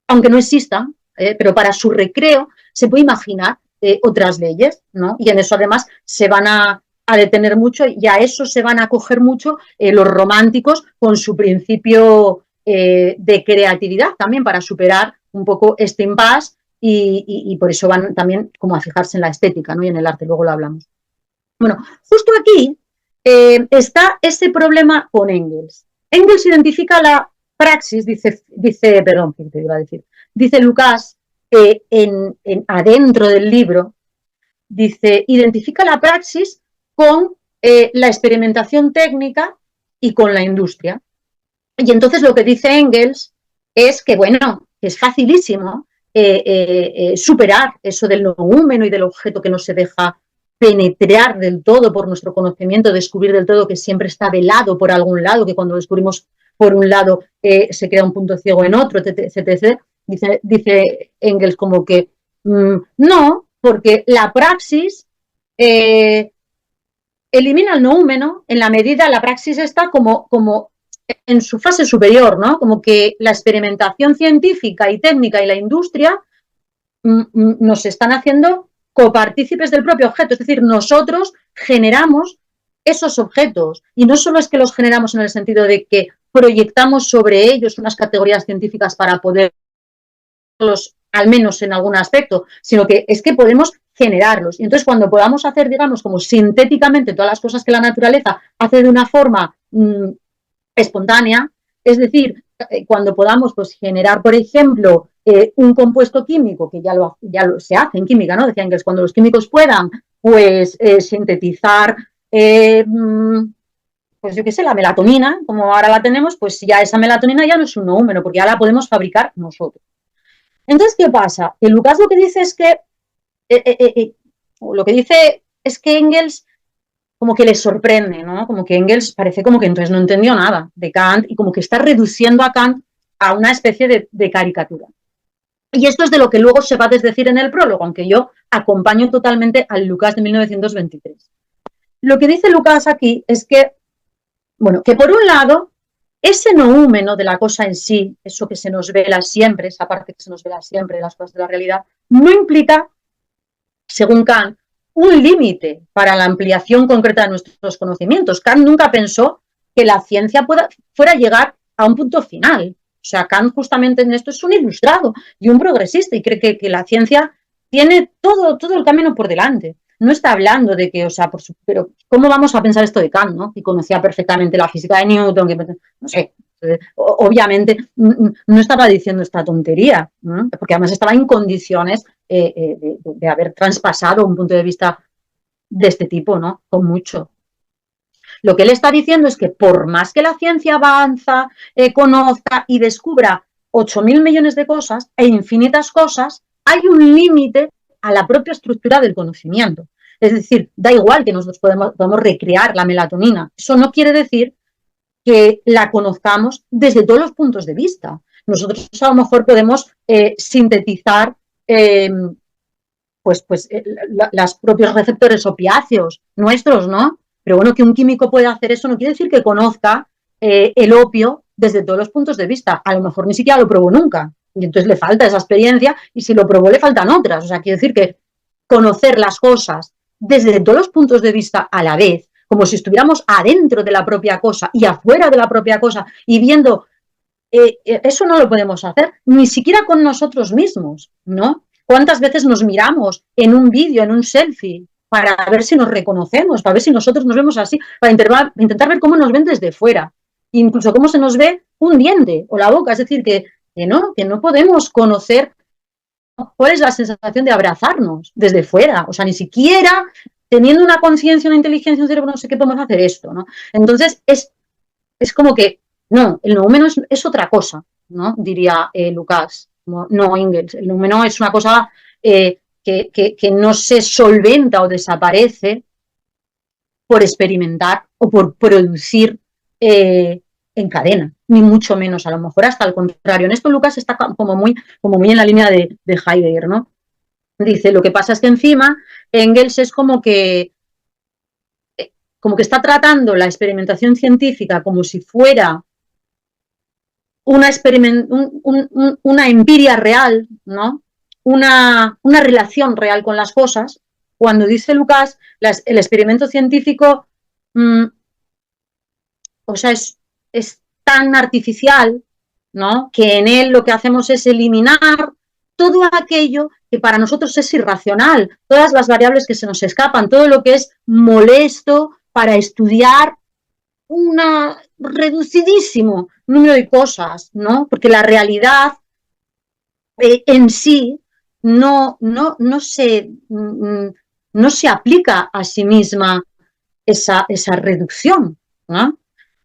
S1: aunque no existan, pero para su recreo se puede imaginar otras leyes, ¿no? Y en eso además se van a detener mucho y a eso se van a acoger mucho los románticos con su principio de creatividad también para superar un poco este impasse y por eso van también como a fijarse en la estética, ¿no? Y en el arte, luego lo hablamos. Bueno, justo aquí está ese problema con Engels. Engels identifica la praxis, perdón, ¿qué te iba a decir? Dice Lucas adentro del libro, dice, identifica la praxis con la experimentación técnica y con la industria. Y entonces lo que dice Engels es que, bueno, es facilísimo superar eso del noúmeno y del objeto que no se deja penetrar del todo por nuestro conocimiento, descubrir del todo que siempre está velado por algún lado, que cuando descubrimos por un lado se queda un punto ciego en otro, etc. Dice Engels como que no, porque la praxis elimina el noúmeno en la medida, la praxis está como en su fase superior, ¿no? Como que la experimentación científica y técnica y la industria nos están haciendo copartícipes del propio objeto, es decir, nosotros generamos esos objetos y no solo es que los generamos en el sentido de que proyectamos sobre ellos unas categorías científicas para poderlos, al menos en algún aspecto, sino que es que podemos generarlos. Y entonces cuando podamos hacer, digamos, como sintéticamente todas las cosas que la naturaleza hace de una forma espontánea, es decir, cuando podamos pues, generar, por ejemplo, un compuesto químico, que ya lo se hace en química, ¿no? Decían que es cuando los químicos puedan pues sintetizar, pues yo qué sé, la melatonina, como ahora la tenemos, pues ya esa melatonina ya no es un noúmeno, porque ya la podemos fabricar nosotros. Entonces, ¿qué pasa? Que Lucas lo que dice es que Engels como que le sorprende, ¿no? Como que Engels parece como que entonces no entendió nada de Kant y como que está reduciendo a Kant a una especie de caricatura. Y esto es de lo que luego se va a desdecir en el prólogo, aunque yo acompaño totalmente al Lucas de 1923. Lo que dice Lucas aquí es que, bueno, que por un lado, ese noúmeno de la cosa en sí, eso que se nos vela siempre, esa parte que se nos vela siempre de las cosas de la realidad, no implica, según Kant, un límite para la ampliación concreta de nuestros conocimientos. Kant nunca pensó que la ciencia fuera a llegar a un punto final. O sea, Kant justamente en esto es un ilustrado y un progresista y cree que la ciencia tiene todo el camino por delante. No está hablando de que, o sea, pero ¿cómo vamos a pensar esto de Kant, no? Que conocía perfectamente la física de Newton, que no sé, obviamente no estaba diciendo esta tontería, ¿no? Porque además estaba en condiciones de haber traspasado un punto de vista de este tipo, ¿no? Con mucho. Lo que él está diciendo es que por más que la ciencia avanza, conozca y descubra 8.000 millones de cosas e infinitas cosas, hay un límite a la propia estructura del conocimiento. Es decir, da igual que nosotros podamos recrear la melatonina. Eso no quiere decir que la conozcamos desde todos los puntos de vista. Nosotros a lo mejor podemos sintetizar los propios receptores opiáceos nuestros, ¿no? Pero bueno, que un químico pueda hacer eso no quiere decir que conozca el opio desde todos los puntos de vista. A lo mejor ni siquiera lo probó nunca. Y entonces le falta esa experiencia y si lo probó le faltan otras. O sea, quiere decir que conocer las cosas desde todos los puntos de vista a la vez, como si estuviéramos adentro de la propia cosa y afuera de la propia cosa y viendo, eso no lo podemos hacer, ni siquiera con nosotros mismos, ¿no? ¿Cuántas veces nos miramos en un vídeo, en un selfie, para ver si nos reconocemos, para ver si nosotros nos vemos así, para intentar ver cómo nos ven desde fuera, incluso cómo se nos ve un diente o la boca? Es decir, que no podemos conocer cuál es la sensación de abrazarnos desde fuera, o sea, ni siquiera teniendo una conciencia, una inteligencia, un cerebro, no sé qué podemos hacer esto, ¿no? Entonces, es como que, no, el noúmeno es otra cosa, ¿no? Diría Lucas, no Engels. El noúmeno es una cosa que no se solventa o desaparece por experimentar o por producir en cadena, ni mucho menos, a lo mejor hasta al contrario. En esto Lucas está como muy en la línea de Heidegger, ¿no? Dice, lo que pasa es que encima Engels es como que como que está tratando la experimentación científica como si fuera una empiria real, ¿no? Una relación real con las cosas, cuando dice Lucas, el experimento científico, o sea, es tan artificial, ¿no? Que en él lo que hacemos es eliminar todo aquello que para nosotros es irracional, todas las variables que se nos escapan, todo lo que es molesto para estudiar un reducidísimo número de cosas, ¿no? Porque la realidad en sí no se aplica a sí misma esa reducción, ¿no?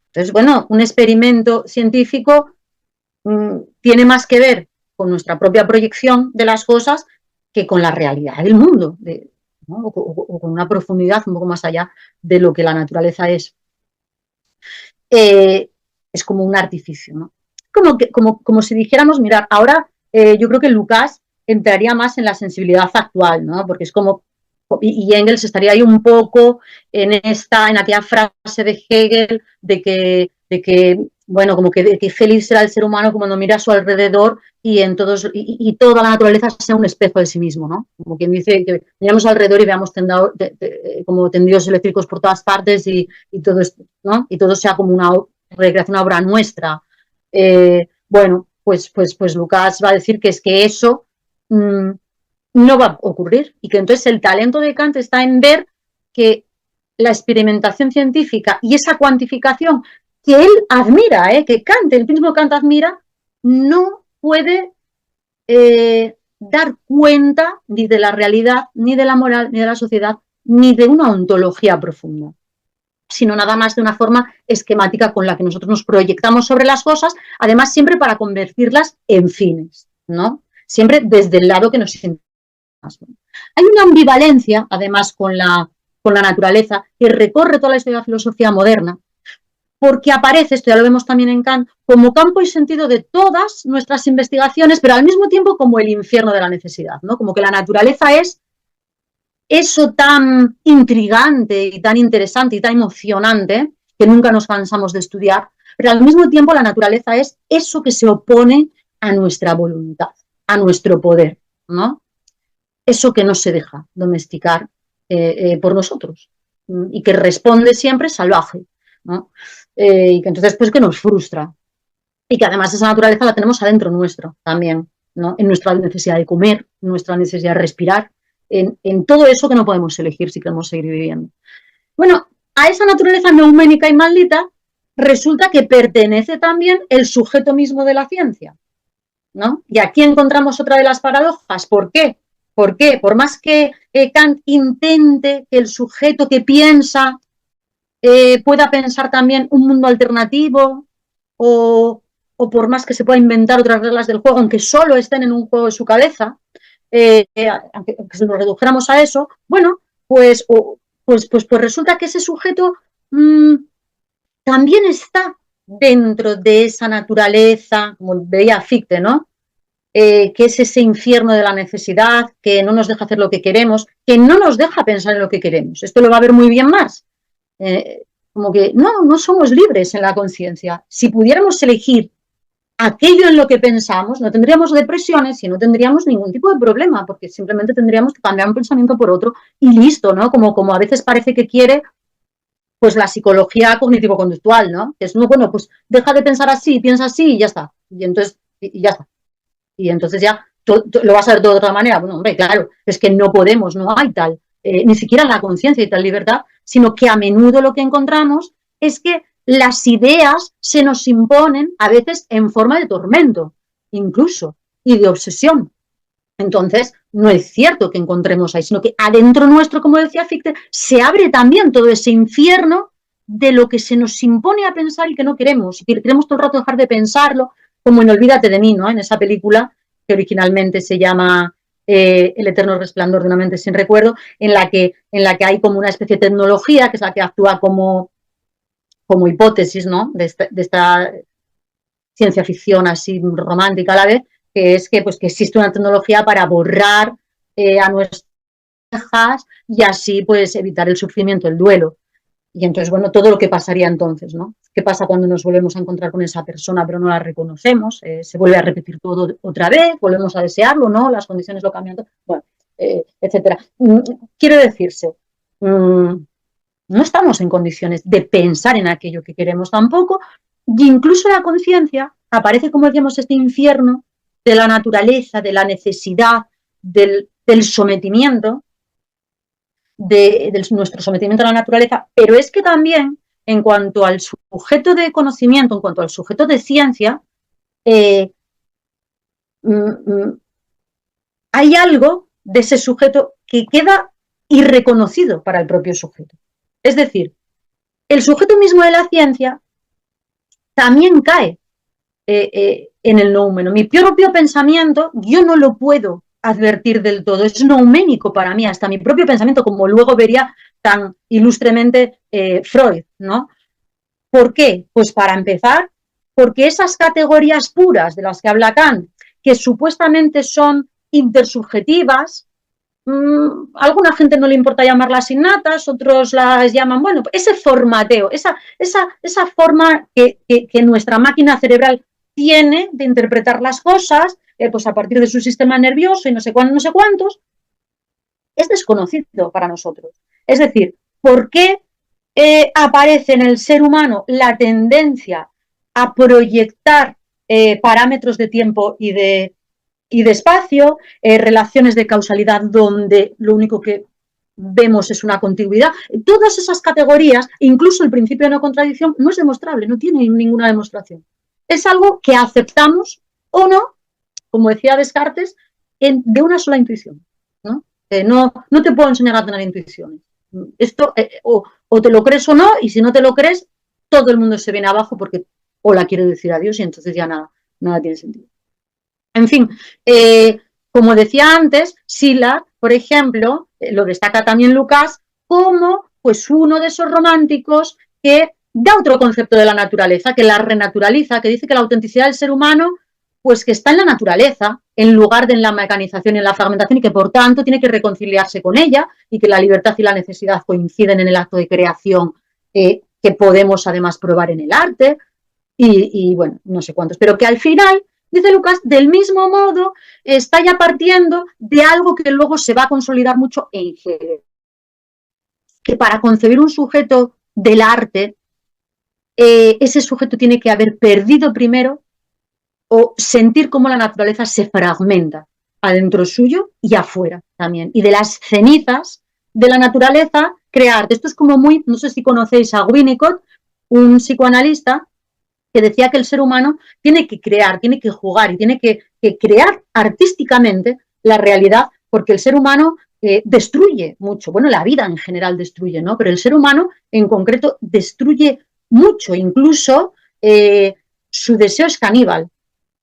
S1: Entonces, bueno, un experimento científico tiene más que ver con nuestra propia proyección de las cosas que con la realidad del mundo, ¿no? o con una profundidad un poco más allá de lo que la naturaleza es. Es como un artificio, ¿no? Como si dijéramos, mirar, ahora yo creo que Lucas entraría más en la sensibilidad actual, ¿no? Porque es como, y Engels estaría ahí un poco en aquella frase de Hegel de que bueno, como que feliz será el ser humano cuando mira a su alrededor y toda la naturaleza sea un espejo de sí mismo, ¿no? Como quien dice que miramos alrededor y veamos como tendidos eléctricos por todas partes y todo esto, ¿no? Y todo sea como una recreación, una obra nuestra. Bueno, pues Lucas va a decir que es que eso no va a ocurrir y que entonces el talento de Kant está en ver que la experimentación científica y esa cuantificación que él admira, que Kant, el mismo Kant admira, no puede dar cuenta ni de la realidad, ni de la moral, ni de la sociedad, ni de una ontología profunda, sino nada más de una forma esquemática con la que nosotros nos proyectamos sobre las cosas, además siempre para convertirlas en fines, ¿no? Siempre desde el lado que nos interesa. Hay una ambivalencia, además, con la naturaleza, que recorre toda la historia de la filosofía moderna, porque aparece, esto ya lo vemos también en Kant, como campo y sentido de todas nuestras investigaciones, pero al mismo tiempo como el infierno de la necesidad, ¿no? Como que la naturaleza es eso tan intrigante y tan interesante y tan emocionante que nunca nos cansamos de estudiar, pero al mismo tiempo la naturaleza es eso que se opone a nuestra voluntad, a nuestro poder, ¿no? Eso que no se deja domesticar por nosotros y que responde siempre salvaje, ¿no? Y que entonces pues que nos frustra y que además esa naturaleza la tenemos adentro nuestro también, ¿no? En nuestra necesidad de comer, en nuestra necesidad de respirar, en todo eso que no podemos elegir si queremos seguir viviendo. Bueno, a esa naturaleza neuménica y maldita resulta que pertenece también el sujeto mismo de la ciencia, ¿no? Y aquí encontramos otra de las paradojas. ¿Por qué? ¿Por qué? Por más que Kant intente que el sujeto que piensa pueda pensar también un mundo alternativo o por más que se pueda inventar otras reglas del juego, aunque solo estén en un juego de su cabeza, aunque si nos redujéramos a eso, bueno, pues resulta que ese sujeto también está dentro de esa naturaleza, como veía Fichte, ¿no? Que es ese infierno de la necesidad, que no nos deja hacer lo que queremos, que no nos deja pensar en lo que queremos. Esto lo va a ver muy bien más. Como que no somos libres en la conciencia. Si pudiéramos elegir aquello en lo que pensamos, no tendríamos depresiones y no tendríamos ningún tipo de problema, porque simplemente tendríamos que cambiar un pensamiento por otro y listo, ¿no? Como a veces parece que quiere pues la psicología cognitivo-conductual, ¿no? Que es, bueno, pues deja de pensar así, piensa así y ya está. Y entonces, y ya está. Y entonces ya lo vas a ver de otra manera. Bueno, hombre, claro, es que no podemos, no hay tal, ni siquiera la conciencia y tal libertad, sino que a menudo lo que encontramos es que las ideas se nos imponen a veces en forma de tormento, incluso, y de obsesión. Entonces, no es cierto que encontremos ahí, sino que adentro nuestro, como decía Fichte, se abre también todo ese infierno de lo que se nos impone a pensar y que no queremos, y que queremos todo el rato dejar de pensarlo, como en Olvídate de mí, ¿no? En esa película que originalmente se llama El eterno resplandor de una mente sin recuerdo, en la que hay como una especie de tecnología que es la que actúa como hipótesis, ¿no? De esta ciencia ficción así romántica a la vez, que es que existe una tecnología para borrar a nuestras hijas y así pues evitar el sufrimiento, el duelo. Y entonces, bueno, todo lo que pasaría entonces, ¿no? ¿Qué pasa cuando nos volvemos a encontrar con esa persona pero no la reconocemos? Se vuelve a repetir todo otra vez, volvemos a desearlo, ¿no? Las condiciones lo cambian todo, bueno, etcétera. Quiere decirse, no estamos en condiciones de pensar en aquello que queremos tampoco, y incluso la conciencia aparece, como decíamos, este infierno de la naturaleza, de la necesidad, del sometimiento, de nuestro sometimiento a la naturaleza, pero es que también en cuanto al sujeto de conocimiento, en cuanto al sujeto de ciencia, hay algo de ese sujeto que queda irreconocido para el propio sujeto. Es decir, el sujeto mismo de la ciencia también cae en el noumeno. Mi propio pensamiento yo no lo puedo advertir del todo, es nouménico para mí, hasta mi propio pensamiento, como luego vería tan ilustremente Freud, ¿no? ¿Por qué? Pues para empezar, porque esas categorías puras de las que habla Kant, que supuestamente son intersubjetivas, alguna gente no le importa llamarlas innatas, otros las llaman, bueno, ese formateo, esa forma que nuestra máquina cerebral tiene de interpretar las cosas, pues a partir de su sistema nervioso y no sé cuántos, no sé cuántos, es desconocido para nosotros. Es decir, ¿por qué aparece en el ser humano la tendencia a proyectar parámetros de tiempo y de espacio, relaciones de causalidad donde lo único que vemos es una contigüidad? Todas esas categorías, incluso el principio de no contradicción, no es demostrable, no tiene ninguna demostración. Es algo que aceptamos o no, como decía Descartes, de una sola intuición, ¿no? No te puedo enseñar a tener intuiciones. Esto o te lo crees o no, y si no te lo crees, todo el mundo se viene abajo porque o la quiere decir a Dios y entonces ya nada tiene sentido. En fin, como decía antes, Sila, por ejemplo, lo destaca también Lucas, como pues uno de esos románticos que da otro concepto de la naturaleza, que la renaturaliza, que dice que la autenticidad del ser humano pues que está en la naturaleza, en lugar de en la mecanización y en la fragmentación, y que por tanto tiene que reconciliarse con ella, y que la libertad y la necesidad coinciden en el acto de creación que podemos además probar en el arte, y bueno, no sé cuántos, pero que al final, dice Lucas, del mismo modo está ya partiendo de algo que luego se va a consolidar mucho en Hegel, que para concebir un sujeto del arte, ese sujeto tiene que haber perdido primero o sentir cómo la naturaleza se fragmenta adentro suyo y afuera también. Y de las cenizas de la naturaleza crear. Esto es como muy, no sé si conocéis a Winnicott, un psicoanalista que decía que el ser humano tiene que crear, tiene que jugar y tiene que crear artísticamente la realidad, porque el ser humano destruye mucho. Bueno, la vida en general destruye, ¿no? Pero el ser humano en concreto destruye mucho, incluso su deseo es caníbal.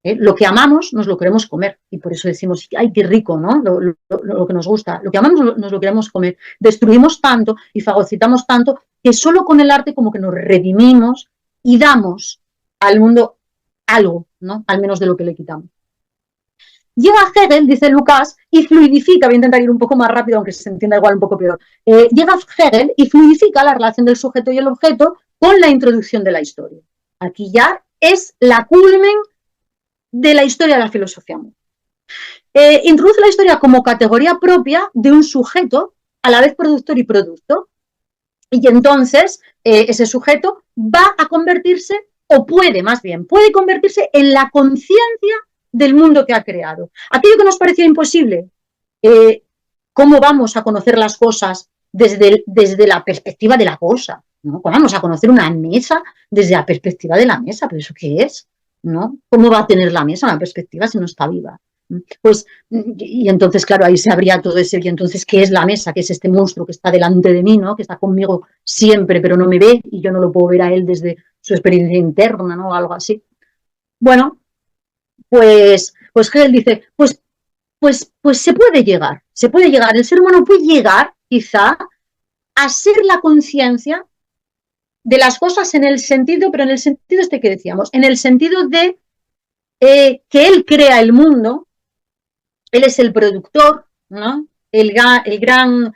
S1: Lo que amamos nos lo queremos comer y por eso decimos, ay, qué rico, ¿no? Lo que nos gusta. Lo que amamos nos lo queremos comer. Destruimos tanto y fagocitamos tanto que solo con el arte como que nos redimimos y damos al mundo algo, ¿no? Al menos de lo que le quitamos. Llega Hegel, dice Lucas, y fluidifica, voy a intentar ir un poco más rápido, aunque se entienda igual un poco peor. Llega Hegel y fluidifica la relación del sujeto y el objeto con la introducción de la historia. Aquí ya es la culmen de la historia de la filosofía. Introduce la historia como categoría propia de un sujeto, a la vez productor y producto, y entonces ese sujeto va a convertirse, o puede más bien, puede convertirse en la conciencia del mundo que ha creado. Aquello que nos parecía imposible, ¿cómo vamos a conocer las cosas desde la perspectiva de la cosa? ¿No? ¿Cómo vamos a conocer una mesa desde la perspectiva de la mesa? ¿Pero eso qué es? ¿No? ¿Cómo va a tener la mesa una perspectiva si no está viva? Pues, y entonces, claro, ahí se abría todo ese, y entonces, ¿qué es la mesa? ¿Qué es este monstruo que está delante de mí, ¿no? Que está conmigo siempre, pero no me ve, y yo no lo puedo ver a él desde su experiencia interna, ¿no? Algo así. Bueno, pues Hegel dice, pues se puede llegar, el ser humano puede llegar, quizá, a ser la conciencia de las cosas en el sentido, pero en el sentido este que decíamos, en el sentido de que él crea el mundo, él es el productor, ¿no? El gran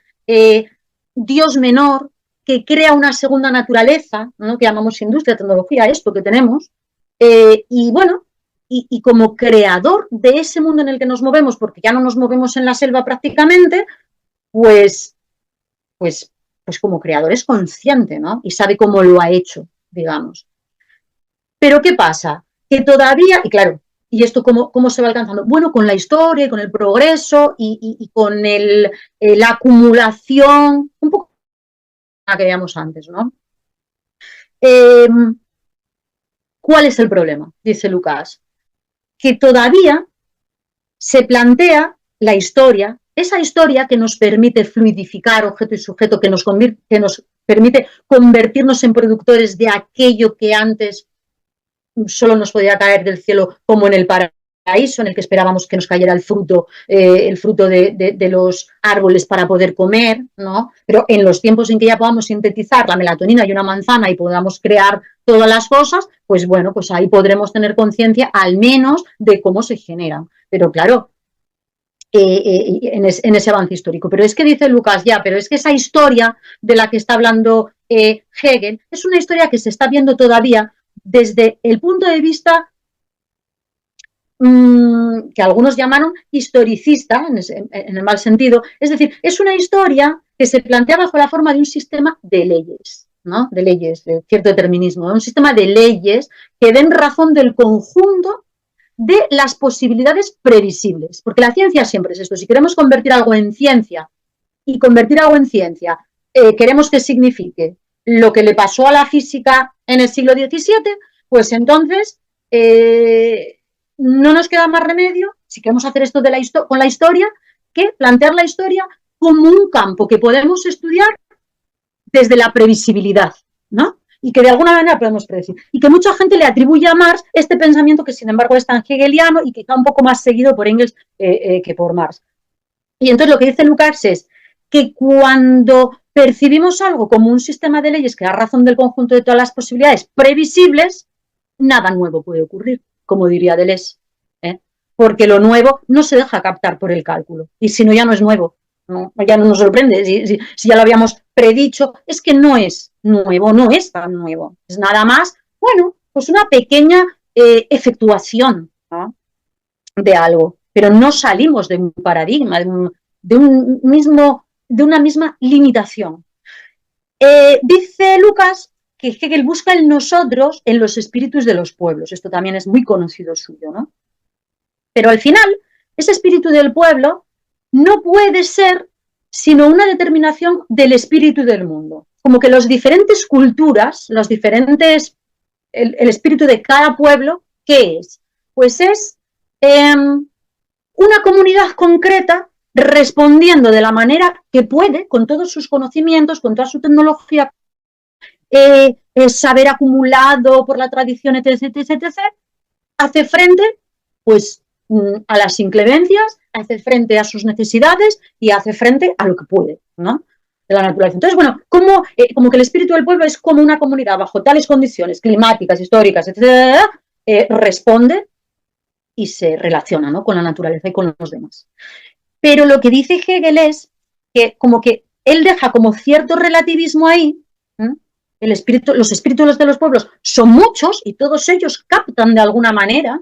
S1: Dios menor, que crea una segunda naturaleza, ¿no? Que llamamos industria, tecnología, esto que tenemos, y bueno, y como creador de ese mundo en el que nos movemos, porque ya no nos movemos en la selva prácticamente, pues, pues, pues como creador es consciente, ¿no? Y sabe cómo lo ha hecho, digamos. Pero ¿qué pasa? Que todavía, y claro, ¿y esto cómo se va alcanzando? Bueno, con la historia, con el progreso y con la acumulación, un poco la que veíamos antes, ¿no? Eh, ¿Cuál es el problema? Dice Lucas. Que todavía se plantea la historia, esa historia que nos permite fluidificar objeto y sujeto, que nos permite convertirnos en productores de aquello que antes solo nos podía caer del cielo, como en el paraíso, en el que esperábamos que nos cayera el fruto de los árboles para poder comer, ¿no? Pero en los tiempos en que ya podamos sintetizar la melatonina y una manzana y podamos crear todas las cosas, pues bueno, pues ahí podremos tener conciencia al menos de cómo se generan. Pero claro, en ese avance histórico. Pero es que dice Lucas, ya, pero es que esa historia de la que está hablando Hegel es una historia que se está viendo todavía desde el punto de vista que algunos llamaron historicista, en el mal sentido. Es decir, es una historia que se plantea bajo la forma de un sistema de leyes, ¿no? De leyes, de cierto determinismo, un sistema de leyes que den razón del conjunto de las posibilidades previsibles. Porque la ciencia siempre es esto. Si queremos convertir algo en ciencia y convertir algo en ciencia, queremos que signifique lo que le pasó a la física en el siglo XVII, pues entonces no nos queda más remedio, si queremos hacer esto con la historia, que plantear la historia como un campo que podemos estudiar desde la previsibilidad, ¿no? Y que de alguna manera podemos predecir. Y que mucha gente le atribuye a Marx este pensamiento que, sin embargo, es tan hegeliano y quizá un poco más seguido por Engels que por Marx. Y entonces lo que dice Lukács es que cuando percibimos algo como un sistema de leyes que da razón del conjunto de todas las posibilidades previsibles, nada nuevo puede ocurrir, como diría Deleuze, ¿eh? Porque lo nuevo no se deja captar por el cálculo, y si no, ya no es nuevo, ¿no? Ya no nos sorprende, si ya lo habíamos predicho, es que no es nuevo, no es tan nuevo, es nada más, bueno, pues una pequeña efectuación, ¿no? De algo, pero no salimos de un paradigma, de una misma limitación. Dice Lucas que Hegel busca en nosotros, en los espíritus de los pueblos. Esto también es muy conocido suyo, ¿no? Pero al final, ese espíritu del pueblo no puede ser sino una determinación del espíritu del mundo. Como que las diferentes culturas, el espíritu de cada pueblo, ¿qué es? Pues es una comunidad concreta respondiendo de la manera que puede, con todos sus conocimientos, con toda su tecnología, saber acumulado por la tradición, etc., etc., etc., hace frente, pues, a las inclemencias, hace frente a sus necesidades y hace frente a lo que puede, ¿no? De la naturaleza. Entonces, bueno, como que el espíritu del pueblo es como una comunidad bajo tales condiciones climáticas, históricas, etc., responde y se relaciona, ¿no? Con la naturaleza y con los demás. Pero lo que dice Hegel es que como que él deja como cierto relativismo ahí, ¿eh? Los espíritus de los pueblos son muchos y todos ellos captan de alguna manera,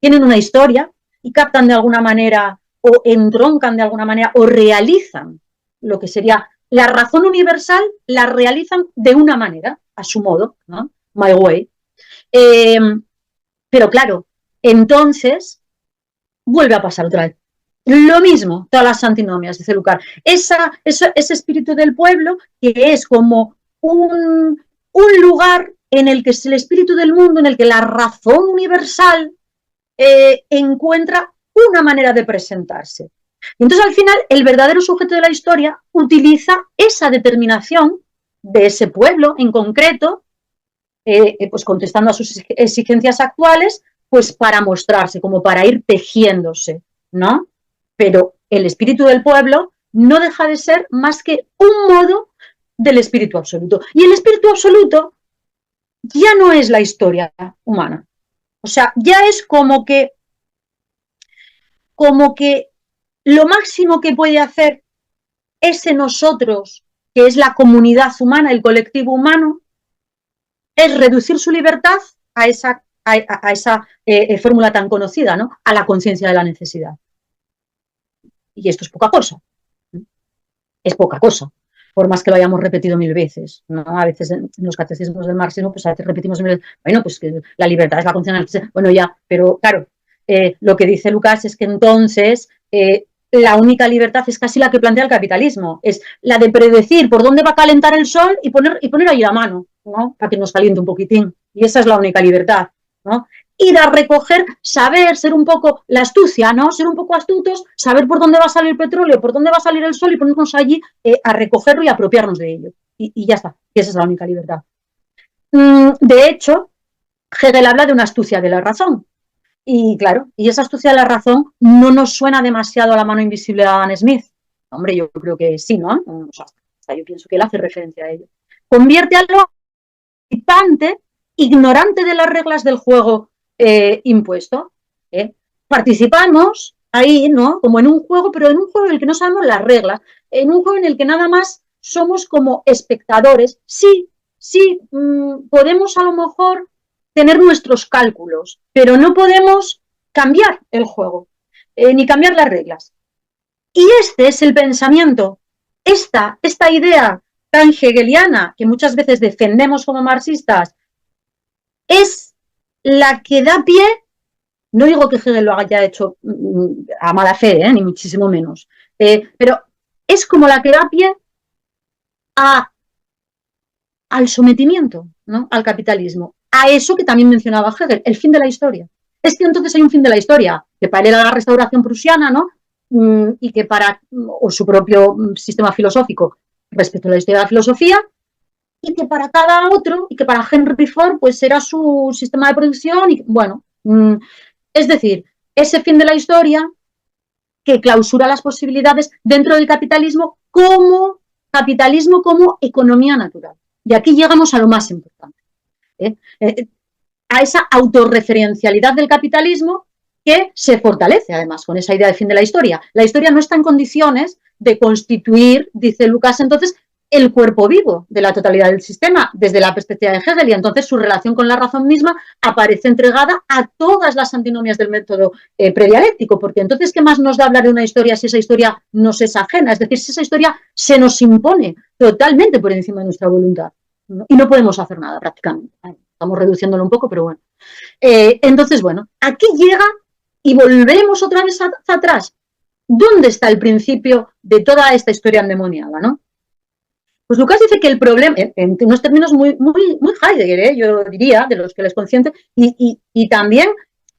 S1: tienen una historia y captan de alguna manera o entroncan de alguna manera o realizan lo que sería la razón universal, la realizan de una manera, a su modo, ¿no? My way. Pero claro, entonces vuelve a pasar otra vez. Lo mismo, todas las antinomias, dice Lukács. Ese espíritu del pueblo que es como un lugar en el que es el espíritu del mundo, en el que la razón universal encuentra una manera de presentarse. Y entonces al final el verdadero sujeto de la historia utiliza esa determinación de ese pueblo en concreto, pues contestando a sus exigencias actuales, pues para mostrarse, como para ir tejiéndose, ¿no? Pero el espíritu del pueblo no deja de ser más que un modo del espíritu absoluto. Y el espíritu absoluto ya no es la historia humana. O sea, ya es como que lo máximo que puede hacer ese nosotros que es la comunidad humana, el colectivo humano, es reducir su libertad a esa fórmula tan conocida, ¿no? A la conciencia de la necesidad. Y esto es poca cosa. Es poca cosa, por más que lo hayamos repetido 1000 veces, ¿no? A veces en los catecismos del marxismo, pues a veces repetimos 1000 veces, bueno, pues que la libertad es la conciencia de la necesidad. Bueno, ya, pero claro, lo que dice Lucas es que entonces la única libertad es casi la que plantea el capitalismo, es la de predecir por dónde va a calentar el sol y poner ahí la mano, ¿no? Para que nos caliente un poquitín. Y esa es la única libertad, ¿no? Ir a recoger, saber, ser un poco la astucia, ¿no? Ser un poco astutos, saber por dónde va a salir el petróleo, por dónde va a salir el sol y ponernos allí a recogerlo y apropiarnos de ello. Y ya está, y esa es la única libertad. De hecho, Hegel habla de una astucia de la razón. Y claro, y esa astucia de la razón no nos suena demasiado a la mano invisible de Adam Smith. Hombre, yo creo que sí, ¿no? O sea, yo pienso que él hace referencia a ello. Convierte a lo participante, ignorante de las reglas del juego impuesto. Participamos ahí, ¿no? Como en un juego, pero en un juego en el que no sabemos las reglas, en un juego en el que nada más somos como espectadores. Sí, podemos a lo mejor tener nuestros cálculos, pero no podemos cambiar el juego, ni cambiar las reglas. Y este es el pensamiento, esta idea tan hegeliana que muchas veces defendemos como marxistas, es la que da pie, no digo que Hegel lo haya hecho a mala fe, ni muchísimo menos, pero es como la que da pie al sometimiento, ¿no? Al capitalismo, a eso que también mencionaba Hegel, el fin de la historia. Es que entonces hay un fin de la historia, que para él era la restauración prusiana, ¿no? Y que o su propio sistema filosófico respecto a la historia de la filosofía, y que para cada otro, y que para Henry Ford, pues era su sistema de producción, y bueno, es decir, ese fin de la historia que clausura las posibilidades dentro del capitalismo como economía natural. Y aquí llegamos a lo más importante, a esa autorreferencialidad del capitalismo que se fortalece además con esa idea de fin de la historia. La historia no está en condiciones de constituir, dice Lucas entonces, el cuerpo vivo de la totalidad del sistema desde la perspectiva de Hegel, y entonces su relación con la razón misma aparece entregada a todas las antinomias del método predialéctico, porque entonces ¿qué más nos da hablar de una historia si esa historia nos es ajena? Es decir, si esa historia se nos impone totalmente por encima de nuestra voluntad, ¿no? Y no podemos hacer nada prácticamente. Estamos reduciéndolo un poco, pero bueno. Entonces, bueno, aquí llega y volvemos otra vez hacia atrás. ¿Dónde está el principio de toda esta historia endemoniada, no? Pues Lucas dice que el problema, en unos términos muy Heidegger, yo diría, de los que les consciente, y también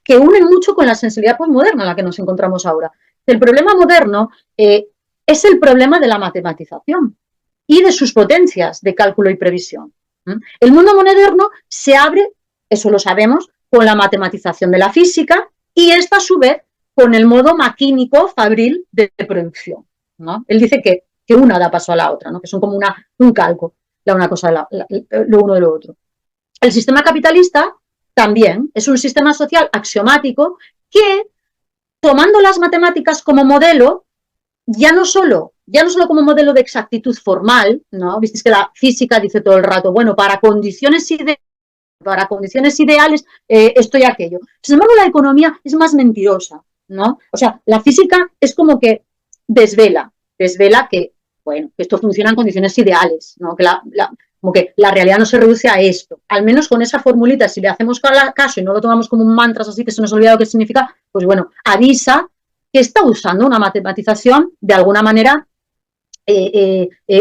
S1: que unen mucho con la sensibilidad postmoderna en la que nos encontramos ahora. El problema moderno es el problema de la matematización y de sus potencias de cálculo y previsión. El mundo moderno se abre, eso lo sabemos, con la matematización de la física y esta a su vez con el modo maquínico fabril de producción, ¿no? Él dice que una da paso a la otra, ¿no? Que son como un calco, una cosa lo uno de lo otro. El sistema capitalista también es un sistema social axiomático que, tomando las matemáticas como modelo, ya no solo como modelo de exactitud formal, ¿no? Visteis que la física dice todo el rato, bueno, para condiciones ideales esto y aquello. Sin embargo, la economía es más mentirosa, ¿no? O sea, la física es como que desvela que, bueno, que esto funciona en condiciones ideales, ¿no? Que como que la realidad no se reduce a esto. Al menos con esa formulita, si le hacemos caso y no lo tomamos como un mantra así que se nos olvida lo que significa, pues bueno, avisa que está usando una matematización de alguna manera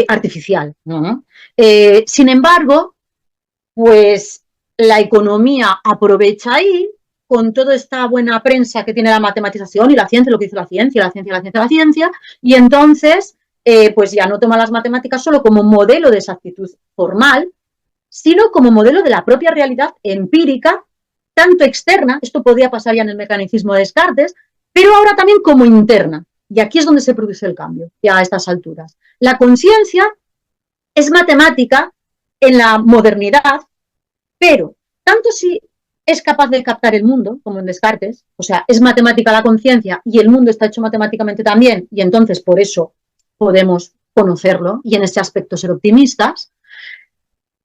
S1: artificial, ¿no? Sin embargo, pues la economía aprovecha ahí con toda esta buena prensa que tiene la matematización y la ciencia, lo que dice la ciencia, y entonces pues ya no toma las matemáticas solo como modelo de exactitud formal, sino como modelo de la propia realidad empírica, tanto externa, esto podría pasar ya en el mecanicismo de Descartes, pero ahora también como interna. Y aquí es donde se produce el cambio, ya a estas alturas. La conciencia es matemática en la modernidad, pero tanto si es capaz de captar el mundo, como en Descartes, o sea, es matemática la conciencia y el mundo está hecho matemáticamente también, y entonces por eso podemos conocerlo y en ese aspecto ser optimistas.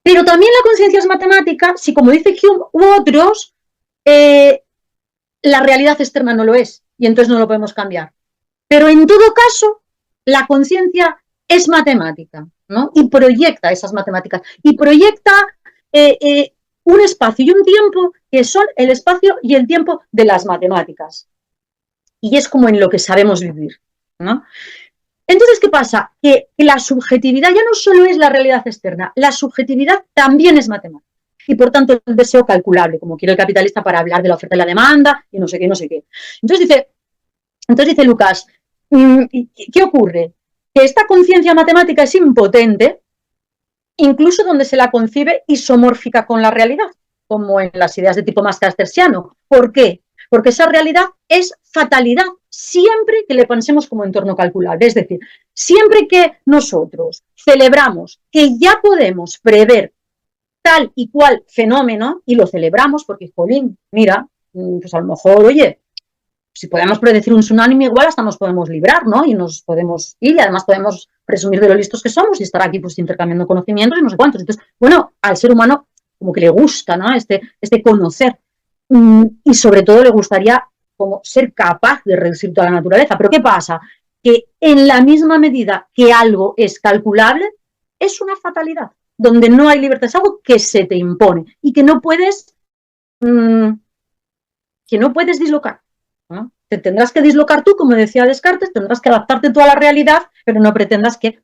S1: Pero también la conciencia es matemática si, como dice Hume u otros, la realidad externa no lo es y entonces no lo podemos cambiar. Pero en todo caso, la conciencia es matemática, ¿no? Y proyecta esas matemáticas y proyecta un espacio y un tiempo que son el espacio y el tiempo de las matemáticas. Y es como en lo que sabemos vivir, ¿no? Entonces, ¿qué pasa? Que la subjetividad ya no solo es la realidad externa, la subjetividad también es matemática. Y por tanto el deseo calculable, como quiere el capitalista para hablar de la oferta y la demanda, y no sé qué, no sé qué. Entonces dice Lucas, ¿qué ocurre? Que esta conciencia matemática es impotente, incluso donde se la concibe isomórfica con la realidad, como en las ideas de tipo más cartesiano. ¿Por qué? Porque esa realidad es fatalidad siempre que le pensemos como entorno calculable. Es decir, siempre que nosotros celebramos que ya podemos prever tal y cual fenómeno, y lo celebramos porque, jolín, mira, pues a lo mejor, oye, si podemos predecir un tsunami, igual hasta nos podemos librar, ¿no? Y nos podemos ir y además podemos presumir de lo listos que somos y estar aquí pues intercambiando conocimientos y no sé cuántos. Entonces, bueno, al ser humano como que le gusta, ¿no? Este conocer y sobre todo le gustaría como ser capaz de reducir toda la naturaleza. Pero ¿qué pasa? Que en la misma medida que algo es calculable, es una fatalidad, donde no hay libertad, es algo que se te impone y que no puedes dislocar, ¿no? Te tendrás que dislocar tú, como decía Descartes, tendrás que adaptarte tú a la realidad, pero no pretendas que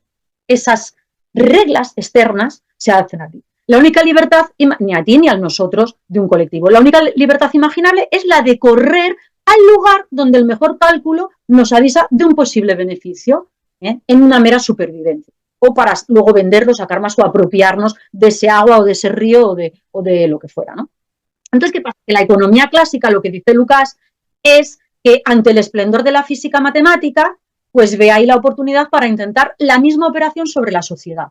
S1: esas reglas externas se adapten a ti. La única libertad, ni a ti ni a nosotros, de un colectivo, la única libertad imaginable es la de correr al lugar donde el mejor cálculo nos avisa de un posible beneficio, en una mera supervivencia, o para luego venderlo, sacar más o apropiarnos de ese agua o de ese río o de lo que fuera, ¿no? Entonces, ¿qué pasa? Que la economía clásica, lo que dice Lucas, es que ante el esplendor de la física matemática, pues ve ahí la oportunidad para intentar la misma operación sobre la sociedad.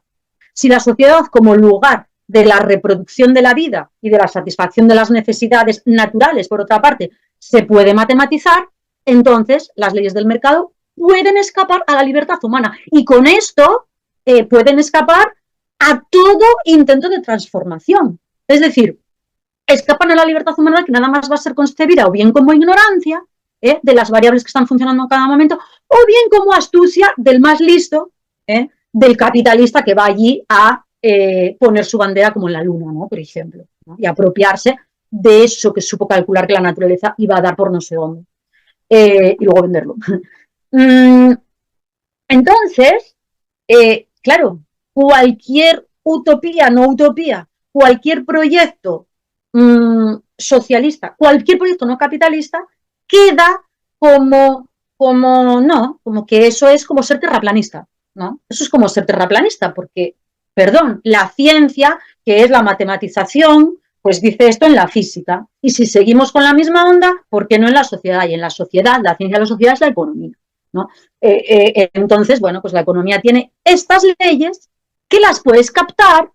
S1: Si la sociedad como lugar de la reproducción de la vida y de la satisfacción de las necesidades naturales, por otra parte, se puede matematizar, entonces las leyes del mercado pueden escapar a la libertad humana y con esto pueden escapar a todo intento de transformación. Es decir, escapan a la libertad humana que nada más va a ser concebida o bien como ignorancia de las variables que están funcionando en cada momento, o bien como astucia del más listo, del capitalista que va allí a poner su bandera como en la luna, ¿no? Por ejemplo, ¿no? Y apropiarse de eso que supo calcular que la naturaleza iba a dar por no sé dónde, y luego venderlo. Entonces, claro, cualquier utopía, no utopía, cualquier proyecto socialista, cualquier proyecto no capitalista, queda como que eso es como ser terraplanista, ¿no? Eso es como ser terraplanista, porque, perdón, la ciencia, que es la matematización, pues dice esto en la física. Y si seguimos con la misma onda, ¿por qué no en la sociedad? Y en la sociedad, la ciencia de la sociedad es la economía, ¿no? Entonces, bueno, pues la economía tiene estas leyes que las puedes captar,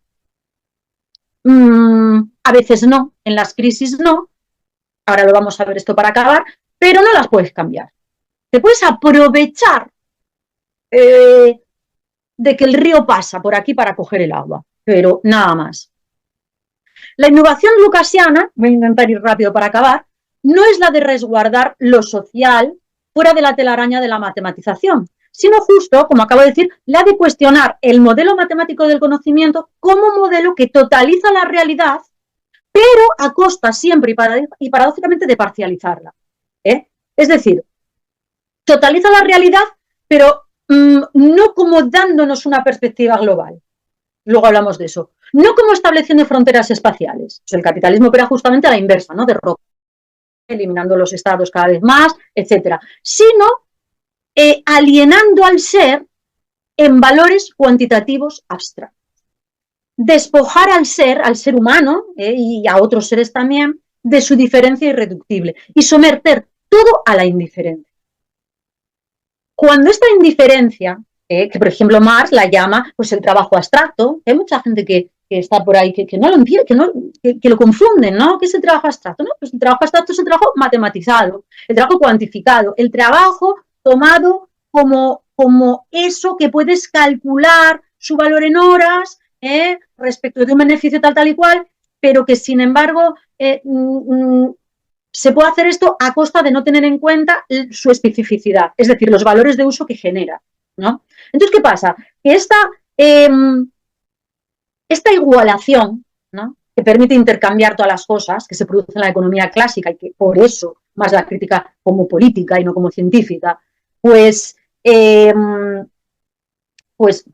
S1: a veces no, en las crisis no, ahora lo vamos a ver esto para acabar, pero no las puedes cambiar. Te puedes aprovechar de que el río pasa por aquí para coger el agua, pero nada más. La innovación lucasiana, voy a intentar ir rápido para acabar, no es la de resguardar lo social fuera de la telaraña de la matematización, sino justo, como acabo de decir, la de cuestionar el modelo matemático del conocimiento como modelo que totaliza la realidad, pero a costa siempre y paradójicamente de parcializarla. Es decir, totaliza la realidad, pero no como dándonos una perspectiva global. Luego hablamos de eso. No como estableciendo fronteras espaciales. O sea, el capitalismo opera justamente a la inversa, ¿no? De roca, eliminando los estados cada vez más, etcétera. Sino alienando al ser en valores cuantitativos abstractos. Despojar al ser humano, y a otros seres también, de su diferencia irreductible y someter todo a la indiferencia. Cuando esta indiferencia, que por ejemplo Marx la llama pues el trabajo abstracto, hay mucha gente que está por ahí que no lo entiende, que lo confunden, ¿no? ¿Qué es el trabajo abstracto? ¿No? Pues el trabajo abstracto es el trabajo matematizado, el trabajo cuantificado, el trabajo tomado como como eso que puedes calcular su valor en horas respecto de un beneficio tal y cual, pero que sin embargo se puede hacer esto a costa de no tener en cuenta su especificidad, es decir, los valores de uso que genera, ¿no? Entonces, ¿qué pasa? Que esta igualación, ¿no?, que permite intercambiar todas las cosas que se producen en la economía clásica y que por eso más la crítica como política y no como científica, pues pues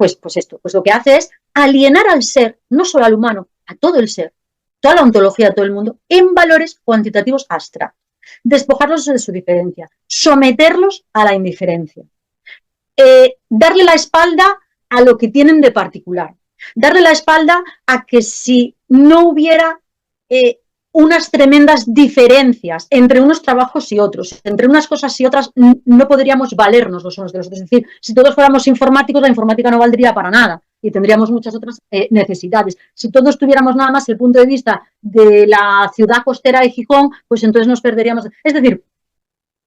S1: lo que hace es alienar al ser, no solo al humano, a todo el ser, toda la ontología de todo el mundo, en valores cuantitativos abstractos, despojarlos de su diferencia, someterlos a la indiferencia, darle la espalda a lo que tienen de particular, darle la espalda a que si no hubiera unas tremendas diferencias entre unos trabajos y otros, entre unas cosas y otras, no podríamos valernos los unos de los otros. Es decir, si todos fuéramos informáticos, la informática no valdría para nada y tendríamos muchas otras necesidades. Si todos tuviéramos nada más el punto de vista de la ciudad costera de Gijón, pues entonces nos perderíamos. Es decir,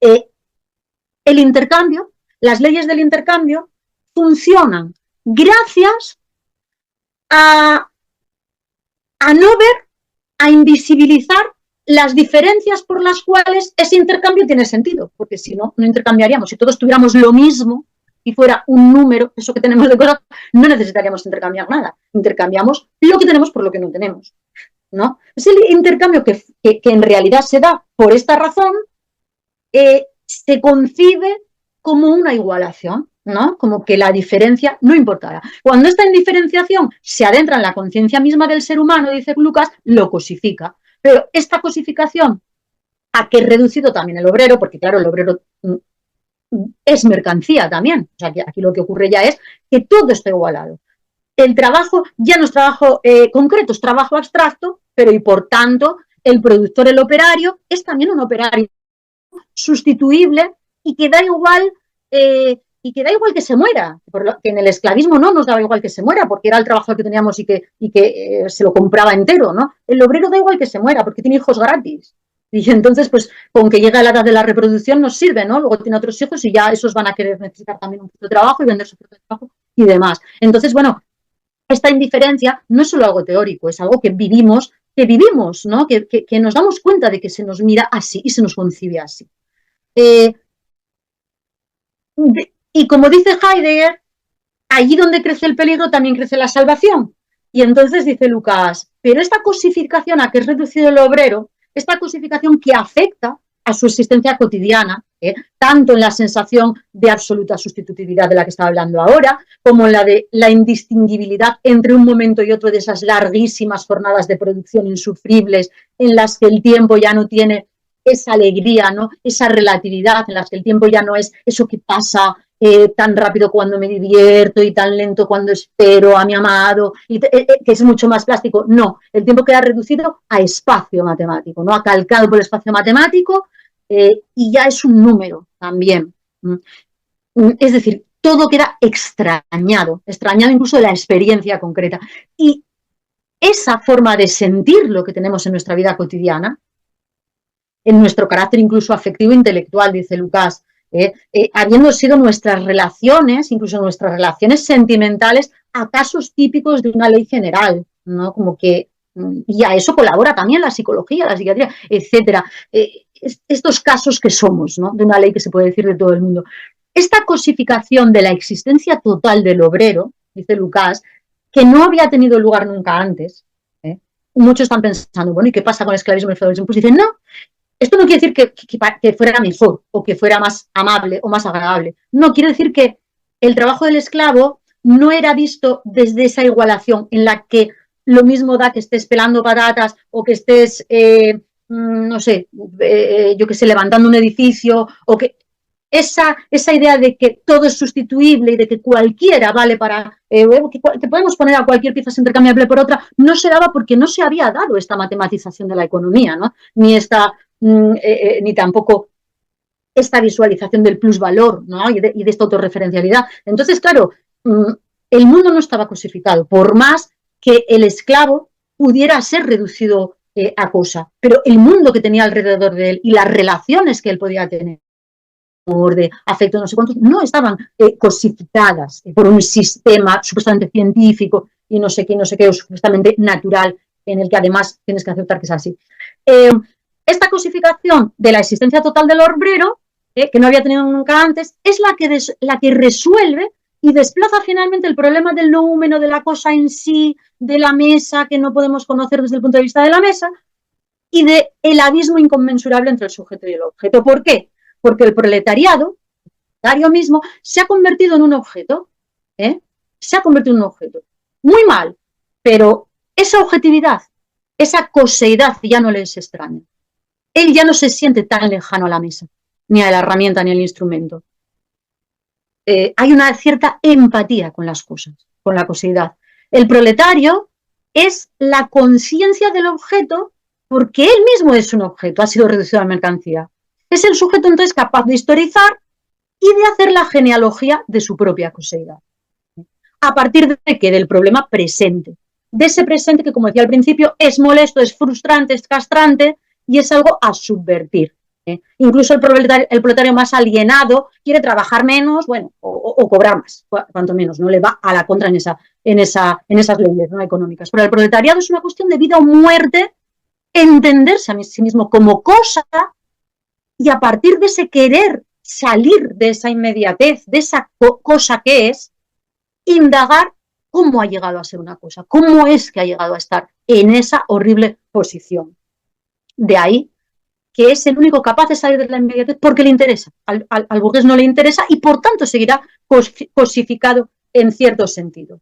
S1: el intercambio, las leyes del intercambio funcionan gracias a no ver, a invisibilizar las diferencias por las cuales ese intercambio tiene sentido, porque si no, no intercambiaríamos. Si todos tuviéramos lo mismo y fuera un número, eso que tenemos de cosas, no necesitaríamos intercambiar nada. Intercambiamos lo que tenemos por lo que no tenemos, ¿no? Es el intercambio que en realidad se da por esta razón, se concibe como una igualación, ¿no? Como que la diferencia no importará. Cuando esta indiferenciación se adentra en la conciencia misma del ser humano, dice Lucas, lo cosifica. Pero esta cosificación, a que es reducido también el obrero, porque claro, el obrero es mercancía también. O sea, que aquí lo que ocurre ya es que todo está igualado. El trabajo ya no es trabajo concreto, es trabajo abstracto, pero y por tanto el productor, el operario, es también un operario sustituible y que da igual que se muera, que en el esclavismo no nos daba igual que se muera, porque era el trabajo que teníamos y que se lo compraba entero, ¿no? El obrero da igual que se muera, porque tiene hijos gratis. Y entonces, pues, con que llega la edad de la reproducción nos sirve, ¿no? Luego tiene otros hijos y ya esos van a querer necesitar también un poco de trabajo y vender su propio trabajo y demás. Entonces, bueno, esta indiferencia no es solo algo teórico, es algo que vivimos, ¿no? Que nos damos cuenta de que se nos mira así y se nos concibe así. Y como dice Heidegger, allí donde crece el peligro también crece la salvación. Y entonces dice Lucas, pero esta cosificación a que es reducido el obrero, esta cosificación que afecta a su existencia cotidiana, tanto en la sensación de absoluta sustitutividad de la que estaba hablando ahora, como en la de la indistinguibilidad entre un momento y otro de esas larguísimas jornadas de producción insufribles en las que el tiempo ya no tiene esa alegría, ¿no? Esa relatividad en las que el tiempo ya no es eso que pasa tan rápido cuando me divierto y tan lento cuando espero a mi amado, que es mucho más plástico. No, el tiempo queda reducido a espacio matemático, ¿no? Acalcado por el espacio matemático y ya es un número también. Es decir, todo queda extrañado incluso de la experiencia concreta. Y esa forma de sentir lo que tenemos en nuestra vida cotidiana, en nuestro carácter incluso afectivo e intelectual, dice Lucas, habiendo sido nuestras relaciones, incluso nuestras relaciones sentimentales, a casos típicos de una ley general, ¿no? Como que, y a eso colabora también la psicología, la psiquiatría, etcétera. Estos casos que somos, ¿no? De una ley que se puede decir de todo el mundo. Esta cosificación de la existencia total del obrero, dice Lucas, que no había tenido lugar nunca antes, muchos están pensando, bueno, ¿y qué pasa con el esclavismo y el feudalismo? Pues dicen, no, esto no quiere decir que fuera mejor o que fuera más amable o más agradable. No, quiere decir que el trabajo del esclavo no era visto desde esa igualación en la que lo mismo da que estés pelando patatas o que estés, no sé, yo qué sé, levantando un edificio o que esa idea de que todo es sustituible y de que cualquiera vale para, que podemos poner a cualquier pieza intercambiable por otra, no se daba porque no se había dado esta matematización de la economía, ¿no? Ni tampoco esta visualización del plusvalor, ¿no? y de esta autorreferencialidad. Entonces, claro, el mundo no estaba cosificado, por más que el esclavo pudiera ser reducido a cosa, pero el mundo que tenía alrededor de él y las relaciones que él podía tener de afecto, no sé cuántos, no estaban cosificadas por un sistema supuestamente científico y no sé qué, o supuestamente natural, en el que además tienes que aceptar que es así. Esta cosificación de la existencia total del obrero, que no había tenido nunca antes, es la que resuelve y desplaza finalmente el problema del noúmeno, de la cosa en sí, de la mesa que no podemos conocer desde el punto de vista de la mesa, y del abismo inconmensurable entre el sujeto y el objeto. ¿Por qué? Porque el proletariado mismo se ha convertido en un objeto, se ha convertido en un objeto. Muy mal, pero esa objetividad, esa coseidad ya no le es extraña. Él ya no se siente tan lejano a la mesa, ni a la herramienta, ni al instrumento. Hay una cierta empatía con las cosas, con la coseidad. El proletario es la conciencia del objeto porque él mismo es un objeto, ha sido reducido a mercancía. Es el sujeto entonces capaz de historizar y de hacer la genealogía de su propia coseidad. ¿A partir de qué? Del problema presente. De ese presente que, como decía al principio, es molesto, es frustrante, es castrante y es algo a subvertir. Incluso el proletario más alienado quiere trabajar menos, bueno, o cobrar más, cuanto menos, no le va a la contra en esas leyes, ¿no?, económicas. Pero el proletariado es una cuestión de vida o muerte, entenderse a sí mismo como cosa y a partir de ese querer salir de esa inmediatez, de esa cosa que es, indagar cómo ha llegado a ser una cosa, cómo es que ha llegado a estar en esa horrible posición. De ahí que es el único capaz de salir de la inmediatez porque le interesa. Al burgués no le interesa y por tanto seguirá cosificado en cierto sentido.